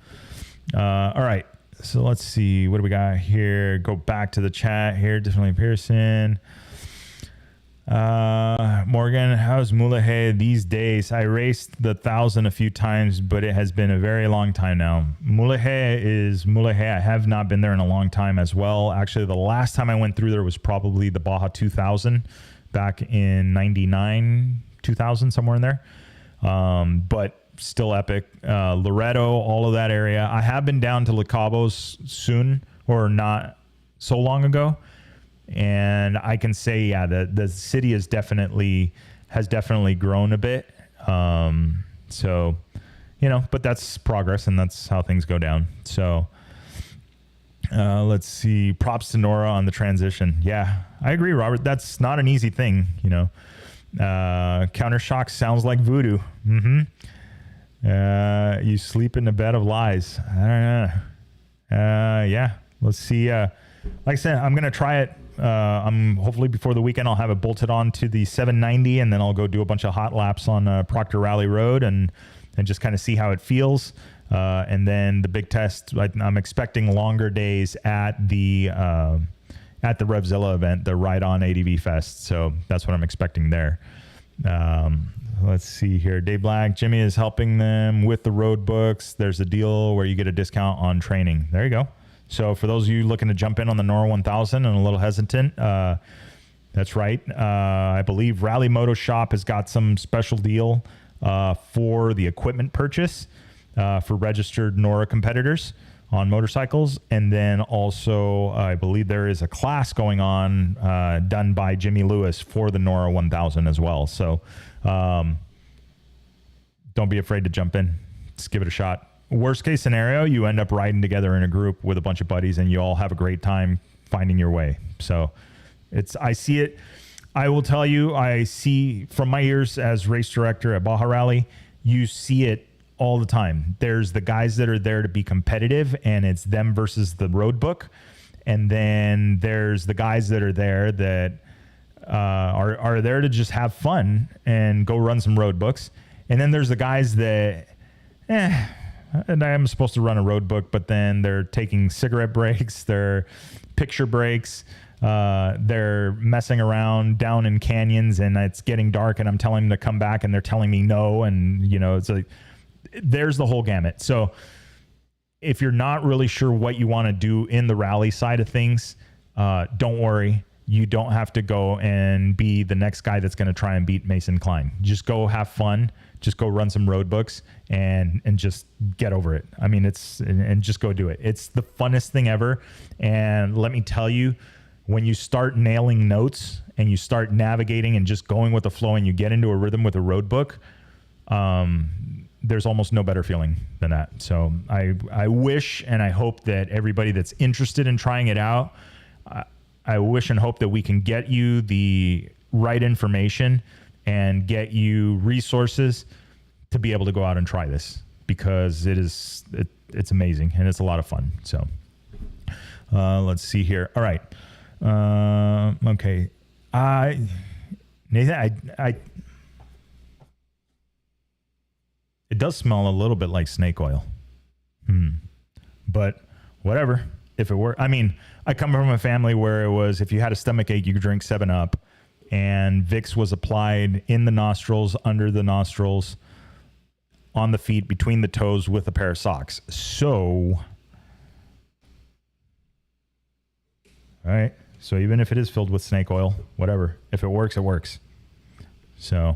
All right, so let's see, what do we got here? Go back to the chat here. Definitely Pearson. Morgan, how's Mulegé these days? I raced the 1,000 a few times, but it has been a very long time now. Mulegé is Mulegé. I have not been there in a long time as well. Actually, the last time I went through there was probably the Baja 2000 back in 99, 2000, somewhere in there. But still epic. Loreto, all of that area. I have been down to Le Cabos soon, or not so long ago, and I can say, yeah, the city has definitely grown a bit. So, but that's progress, and that's how things go down. So, let's see. Props to Nora on the transition. Yeah, I agree, Robert. That's not an easy thing, Countershock sounds like voodoo. You sleep in a bed of lies. I don't know. Yeah, let's see. Like I said, I'm going to try it. I'm hopefully before the weekend, I'll have it bolted on to the 790, and then I'll go do a bunch of hot laps on Proctor Rally Road and just kind of see how it feels. And then the big test, I'm expecting longer days at the Revzilla event, the Ride On ADV Fest. So that's what I'm expecting there. Let's see here. Dave Black, Jimmy is helping them with the road books. There's a deal where you get a discount on training. There you go. So for those of you looking to jump in on the Nora 1000 and a little hesitant, that's right. I believe Rally Moto Shop has got some special deal for the equipment purchase for registered Nora competitors on motorcycles. And then also, I believe there is a class going on done by Jimmy Lewis for the Nora 1000 as well. So don't be afraid to jump in. Just give it a shot. worst case scenario, you end up riding together in a group with a bunch of buddies and you all have a great time finding your way. So I see it. I will tell you, I see from my years as race director at Baja Rally, you see it all the time. There's the guys that are there to be competitive and it's them versus the road book. And then there's the guys that are there that are there to just have fun and go run some road books. And then there's the guys that, and I'm supposed to run a road book, but then they're taking cigarette breaks, they're picture breaks, they're messing around down in canyons and it's getting dark and I'm telling them to come back and they're telling me no. And, you know, it's like, there's the whole gamut. So if you're not really sure what you want to do in the rally side of things, don't worry. You don't have to go and be the next guy that's going to try and beat Mason Klein. Just go have fun. Just go run some road books and just get over it. I mean, and just go do it. It's the funnest thing ever. And let me tell you, when you start nailing notes and you start navigating and just going with the flow and you get into a rhythm with a road book, there's almost no better feeling than that. So I wish and I hope that everybody that's interested in trying it out, I wish and hope that we can get you the right information and get you resources to be able to go out and try this, because it's amazing and it's a lot of fun. So let's see here. All right. Okay. Nathan, it does smell a little bit like snake oil. But whatever. If it were, I mean, I come from a family where it was, if you had a stomach ache, you could drink 7-Up, and Vicks was applied in the nostrils, under the nostrils, on the feet, between the toes, with a pair of socks. So, all right. So even if it is filled with snake oil, whatever, if it works, it works. So,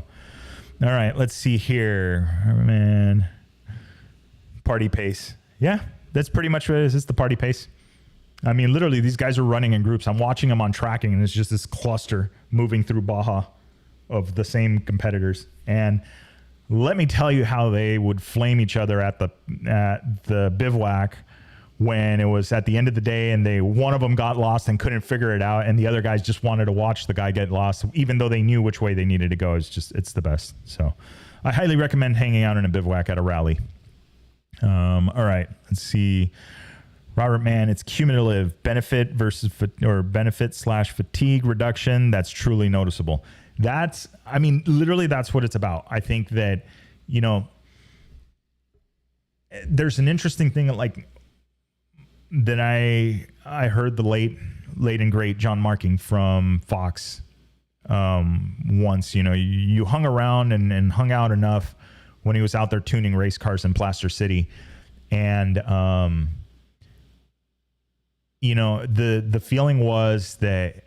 all right, let's see here. Oh, man. Party pace. Yeah, that's pretty much what it is. It's the party pace. I mean, literally, these guys are running in groups. I'm watching them on tracking, and it's just this cluster moving through Baja of the same competitors. And let me tell you how they would flame each other at the bivouac when it was at the end of the day, and one of them got lost and couldn't figure it out, and the other guys just wanted to watch the guy get lost, even though they knew which way they needed to go. It's the best. So I highly recommend hanging out in a bivouac at a rally. All right, let's see. Robert Mann, it's cumulative benefit versus benefit/fatigue reduction. That's truly noticeable. Literally that's what it's about. I think that, you know, there's an interesting thing that I heard the late and great John Marking from Fox once. You know, you hung around and hung out enough when he was out there tuning race cars in Plaster City, and you know, the feeling was that,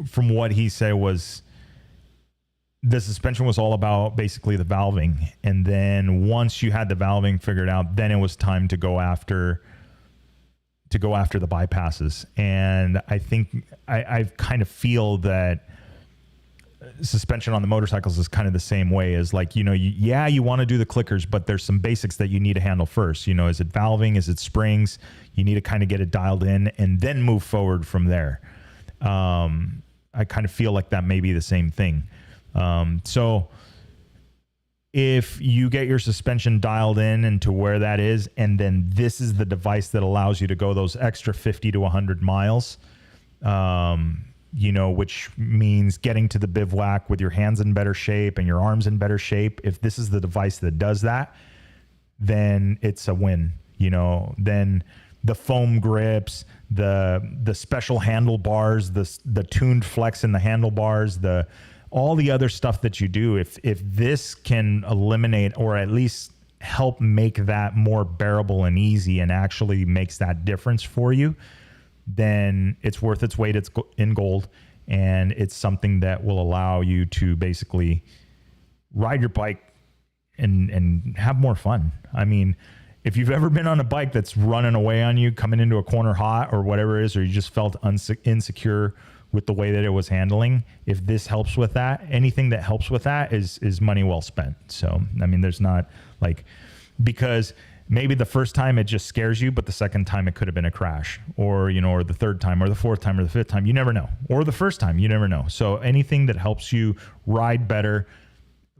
from what he said, was the suspension was all about basically the valving. And then once you had the valving figured out, then it was time to go after the bypasses. And I think I kind of feel that suspension on the motorcycles is kind of the same way as, like, you know, you want to do the clickers, but there's some basics that you need to handle first. You know, is it valving? Is it springs? You need to kind of get it dialed in and then move forward from there. I kind of feel like that may be the same thing. So if you get your suspension dialed in and to where that is, and then this is the device that allows you to go those extra 50 to 100 miles, you know, which means getting to the bivouac with your hands in better shape and your arms in better shape. If this is the device that does that, then it's a win. You know, then the foam grips, the special handlebars, the tuned flex in the handlebars, all the other stuff that you do, if this can eliminate or at least help make that more bearable and easy and actually makes that difference for you, then it's worth its weight in gold, and it's something that will allow you to basically ride your bike and have more fun. I mean, if you've ever been on a bike that's running away on you, coming into a corner hot or whatever it is, or you just felt insecure with the way that it was handling, if this helps with that, anything that helps with that is money well spent. So, I mean, there's not, like, because maybe the first time it just scares you, but the second time it could have been a crash, or, or the third time or the fourth time or the fifth time, you never know. Or the first time, you never know. So anything that helps you ride better,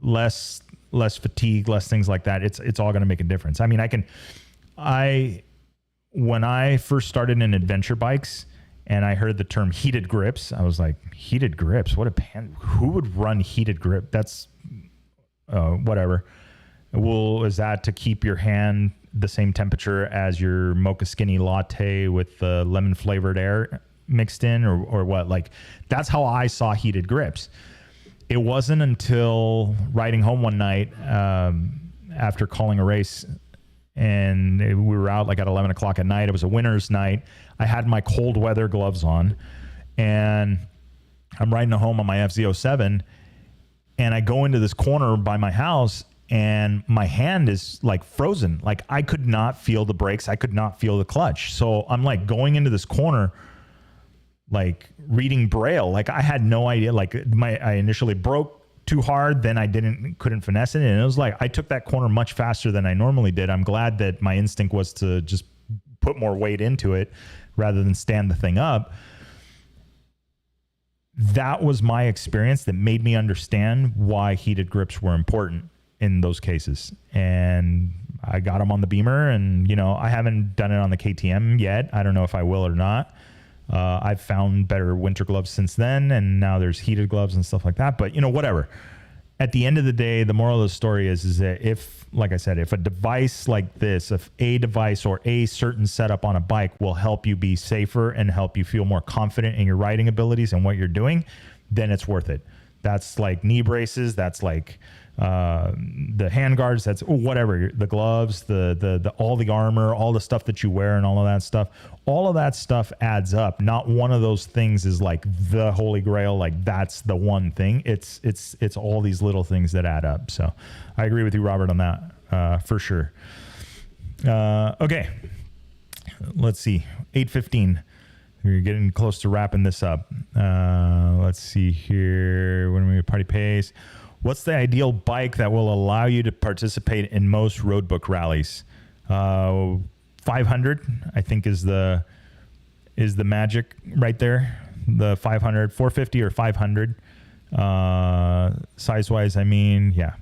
less fatigue, less things like that, it's all going to make a difference. I mean, when I first started in adventure bikes and I heard the term heated grips, I was like, heated grips? Who would run heated grip? That's whatever. Well, is that to keep your hand the same temperature as your mocha skinny latte with the lemon flavored air mixed in, or what? Like, that's how I saw heated grips. It wasn't until riding home one night after calling a race, and we were out like at 11 o'clock at night. It was a winter's night. I had my cold weather gloves on, and I'm riding home on my FZ07, and I go into this corner by my house, and my hand is like frozen. Like, I could not feel the brakes. I could not feel the clutch. So I'm like going into this corner, like reading Braille. Like, I had no idea. Like, I initially broke too hard, then I couldn't finesse it. And it was like, I took that corner much faster than I normally did. I'm glad that my instinct was to just put more weight into it rather than stand the thing up. That was my experience that made me understand why heated grips were important in those cases. And I got them on the Beamer, and, I haven't done it on the KTM yet. I don't know if I will or not. I've found better winter gloves since then, and now there's heated gloves and stuff like that. But, whatever. At the end of the day, the moral of the story is that if a device like this, if a device or a certain setup on a bike will help you be safer and help you feel more confident in your riding abilities and what you're doing, then it's worth it. That's like knee braces. That's like the hand guards. That's whatever, the gloves, the all the armor, all the stuff that you wear, and all of that stuff. All of that stuff adds up. Not one of those things is like the holy grail. Like, that's the one thing. It's all these little things that add up. So I agree with you, Robert, on that for sure. Okay, let's see. 8:15. We're getting close to wrapping this up. Let's see here. When we party pace, what's the ideal bike that will allow you to participate in most roadbook rallies? 500, I think, is the magic right there. The 500, 450 or 500. Size wise, I mean, yeah.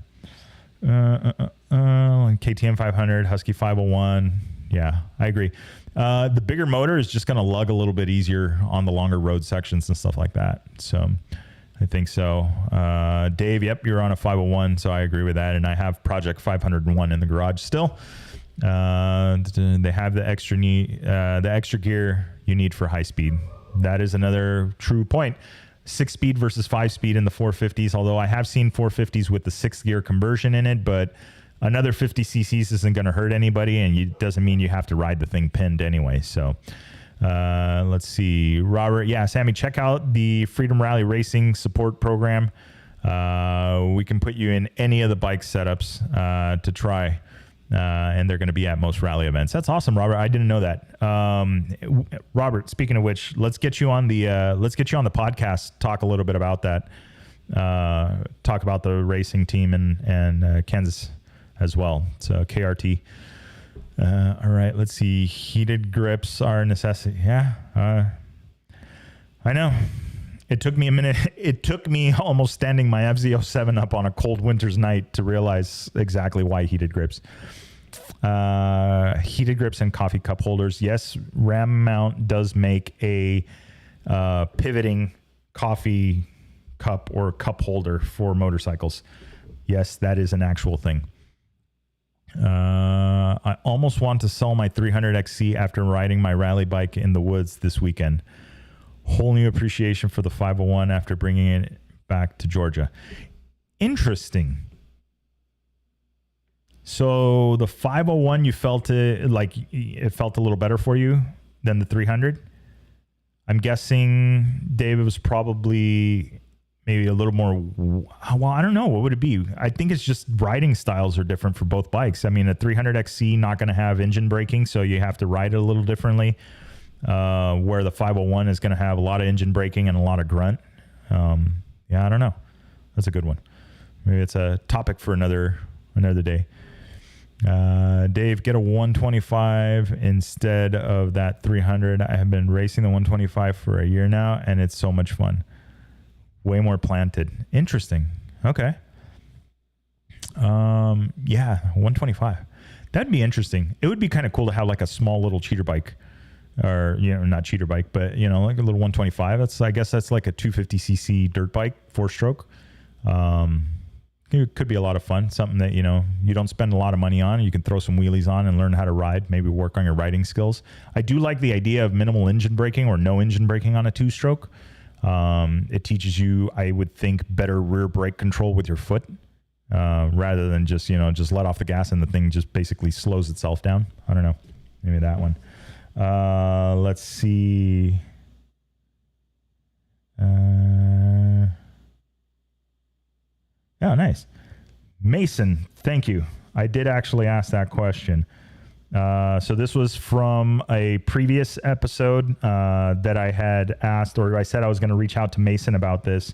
KTM 500, Husky 501. Yeah, I agree. The bigger motor is just going to lug a little bit easier on the longer road sections and stuff like that. So I think so. Dave, yep, you're on a 501, so I agree with that. And I have Project 501 in the garage still. They have the extra gear you need for high speed. That is another true point. 6-speed versus 5-speed in the 450s, although I have seen 450s with the 6-gear conversion in it, but another 50 cc's isn't going to hurt anybody, and it doesn't mean you have to ride the thing pinned anyway. So let's see. Robert, yeah, Sammy, check out the Freedom Rally Racing support program. We can put you in any of the bike setups to try, and they're going to be at most rally events. That's awesome, Robert. I didn't know that. Robert, speaking of which, let's get you on the podcast. Talk a little bit about that. Talk about the racing team and Kansas as well. So KRT. All right, let's see. Heated grips are a necessity. Yeah, I know. It took me a minute. It took me almost standing my FZ07 up on a cold winter's night to realize exactly why heated grips. Heated grips and coffee cup holders. Yes, Ram Mount does make a pivoting coffee cup or cup holder for motorcycles. Yes, that is an actual thing. I almost want to sell my 300XC after riding my rally bike in the woods this weekend. Whole new appreciation for the 501 after bringing it back to Georgia. Interesting. So the 501, you felt it felt a little better for you than the 300? I'm guessing, Dave, it was probably maybe a little more, well, I don't know. What would it be? I think it's just riding styles are different for both bikes. I mean, a 300XC not going to have engine braking, so you have to ride it a little differently. Where the 501 is going to have a lot of engine braking and a lot of grunt. Yeah, I don't know. That's a good one. Maybe it's a topic for another day. Dave, get a 125 instead of that 300. I have been racing the 125 for a year now, and it's so much fun. Way more planted. Interesting. Okay. Yeah, 125. That'd be interesting. It would be kind of cool to have like a small little cheater bike, or, you know, not cheater bike, but, you know, like a little 125. I guess that's like a 250cc dirt bike, 4-stroke. It could be a lot of fun. Something that, you know, you don't spend a lot of money on. You can throw some wheelies on and learn how to ride, maybe work on your riding skills. I do like the idea of minimal engine braking or no engine braking on a 2-stroke. It teaches you, I would think, better rear brake control with your foot, rather than just, you know, just let off the gas and the thing just basically slows itself down. I don't know. Maybe that one. Let's see. Oh, nice. Mason, thank you. I did actually ask that question. So this was from a previous episode that I had asked, or I said I was going to reach out to Mason about this.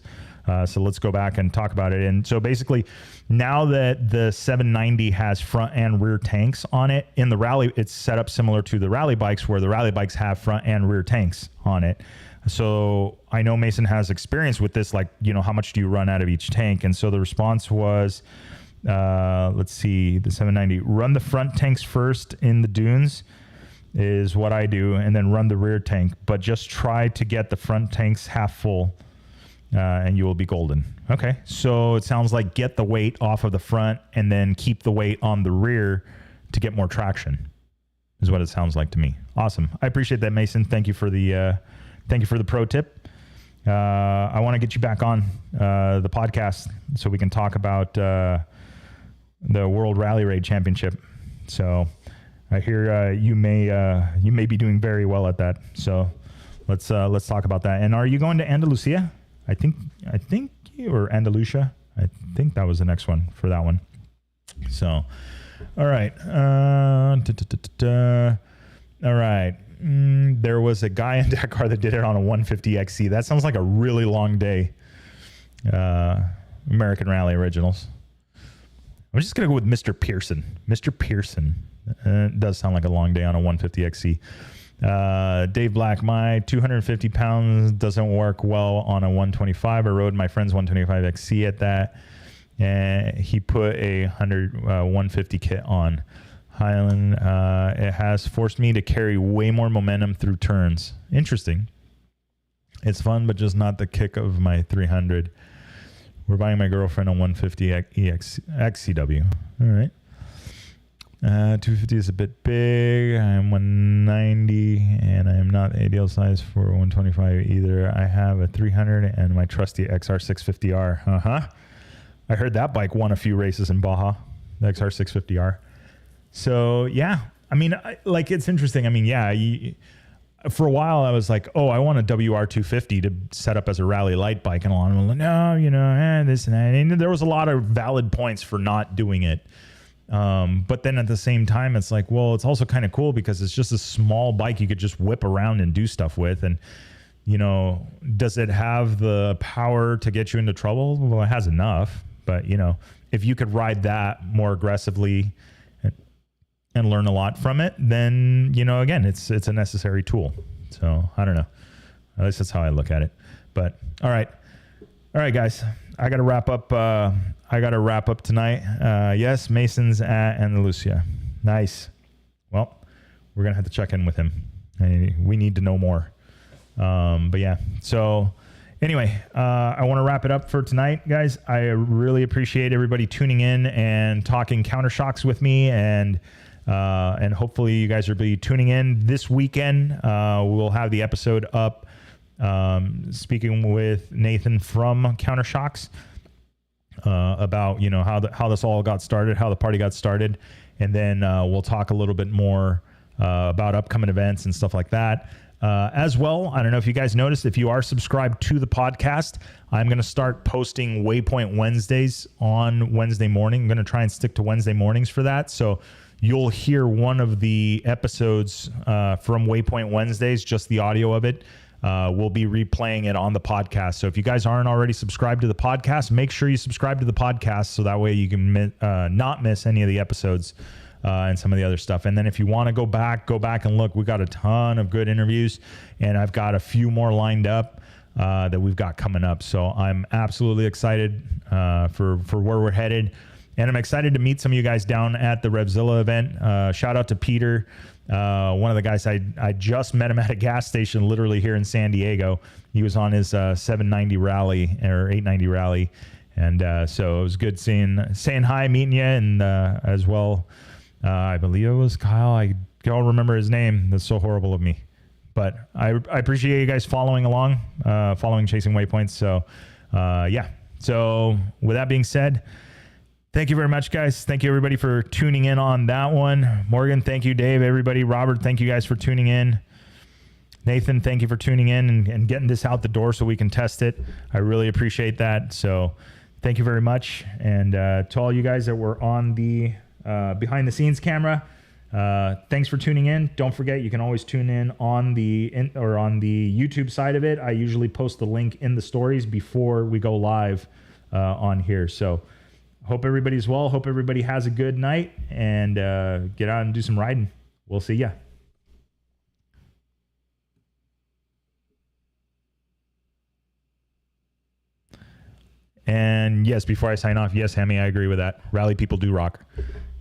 So let's go back and talk about it. And so basically, now that the 790 has front and rear tanks on it, in the rally, it's set up similar to the rally bikes, where the rally bikes have front and rear tanks on it. So I know Mason has experience with this, like, you know, how much do you run out of each tank? And so the response was, let's see, the 790, run the front tanks first in the dunes is what I do, and then run the rear tank, but just try to get the front tanks half full, and you will be golden. Okay, so it sounds like get the weight off of the front and then keep the weight on the rear to get more traction, is what it sounds like to me. Awesome. I appreciate that, Mason. Thank you for the pro tip. I want to get you back on the podcast so we can talk about the World Rally Raid Championship. So I hear you may be doing very well at that. So let's talk about that. And are you going to Andalusia? I think or Andalusia. I think that was the next one for that one. So, all right. All right. There was a guy in Dakar that did it on a 150XC. That sounds like a really long day. American Rally Originals. I'm just going to go with Mr. Pearson. Mr. Pearson. It does sound like a long day on a 150XC. Dave Black, my 250 pounds doesn't work well on a 125. I rode my friend's 125XC at that, and he put a 150 kit on. Highland, it has forced me to carry way more momentum through turns. Interesting. It's fun, but just not the kick of my 300. We're buying my girlfriend a 150 XCW. All right. 250 is a bit big. I'm 190, and I am not the ideal size for 125 either. I have a 300 and my trusty XR650R. I heard that bike won a few races in Baja, the XR650R. So, yeah, I mean, it's interesting. I mean, yeah, for a while I was like, oh, I want a WR250 to set up as a rally light bike. And I'm like, no, you know, this and that. And there was a lot of valid points for not doing it. But then at the same time, it's like, well, it's also kind of cool because it's just a small bike you could just whip around and do stuff with. And, you know, does it have the power to get you into trouble? Well, it has enough. But, you know, if you could ride that more aggressively and learn a lot from it, then, you know, again, it's a necessary tool. So I don't know. At least that's how I look at it. But all right, guys, I got to wrap up tonight. Yes, Mason's at Andalusia. Nice. Well, we're gonna have to check in with him. We need to know more. But yeah. So anyway, I want to wrap it up for tonight, guys. I really appreciate everybody tuning in and talking countershocks with me, and hopefully you guys will be tuning in this weekend. We'll have the episode up, speaking with Nathan from Countershocks, about, you know, how this all got started, how the party got started. And then, we'll talk a little bit more, about upcoming events and stuff like that. As well, I don't know if you guys noticed, if you are subscribed to the podcast, I'm going to start posting Waypoint Wednesdays on Wednesday morning. I'm going to try and stick to Wednesday mornings for that. So you'll hear one of the episodes from Waypoint Wednesdays, just the audio of it. We'll be replaying it on the podcast. So if you guys aren't already subscribed to the podcast, make sure you subscribe to the podcast so that way you can not miss any of the episodes and some of the other stuff. And then if you want to go back and look. We got a ton of good interviews, and I've got a few more lined up that we've got coming up. So I'm absolutely excited for where we're headed. And I'm excited to meet some of you guys down at the Revzilla event. Shout out to Peter, one of the guys. I just met him at a gas station literally here in San Diego. He was on his 790 rally or 890 rally. And so it was good saying hi, meeting you, and as well, I believe it was Kyle. I don't remember his name. That's so horrible of me. But I appreciate you guys following along, following Chasing Waypoints. So, yeah. So with that being said, thank you very much, guys. Thank you, everybody, for tuning in on that one. Morgan, thank you. Dave, everybody. Robert, thank you guys for tuning in. Nathan, thank you for tuning in and getting this out the door so we can test it. I really appreciate that. So thank you very much. And to all you guys that were on the behind the scenes camera, thanks for tuning in. Don't forget, you can always tune in on the YouTube side of it. I usually post the link in the stories before we go live on here. So hope everybody's well. Hope everybody has a good night, and get out and do some riding. We'll see ya. And yes, before I sign off, yes, Hemi, I agree with that. Rally people do rock.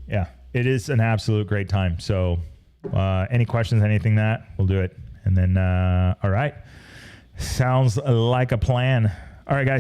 Yeah, it is an absolute great time. So any questions, anything that, we'll do it. And then, all right. Sounds like a plan. All right, guys.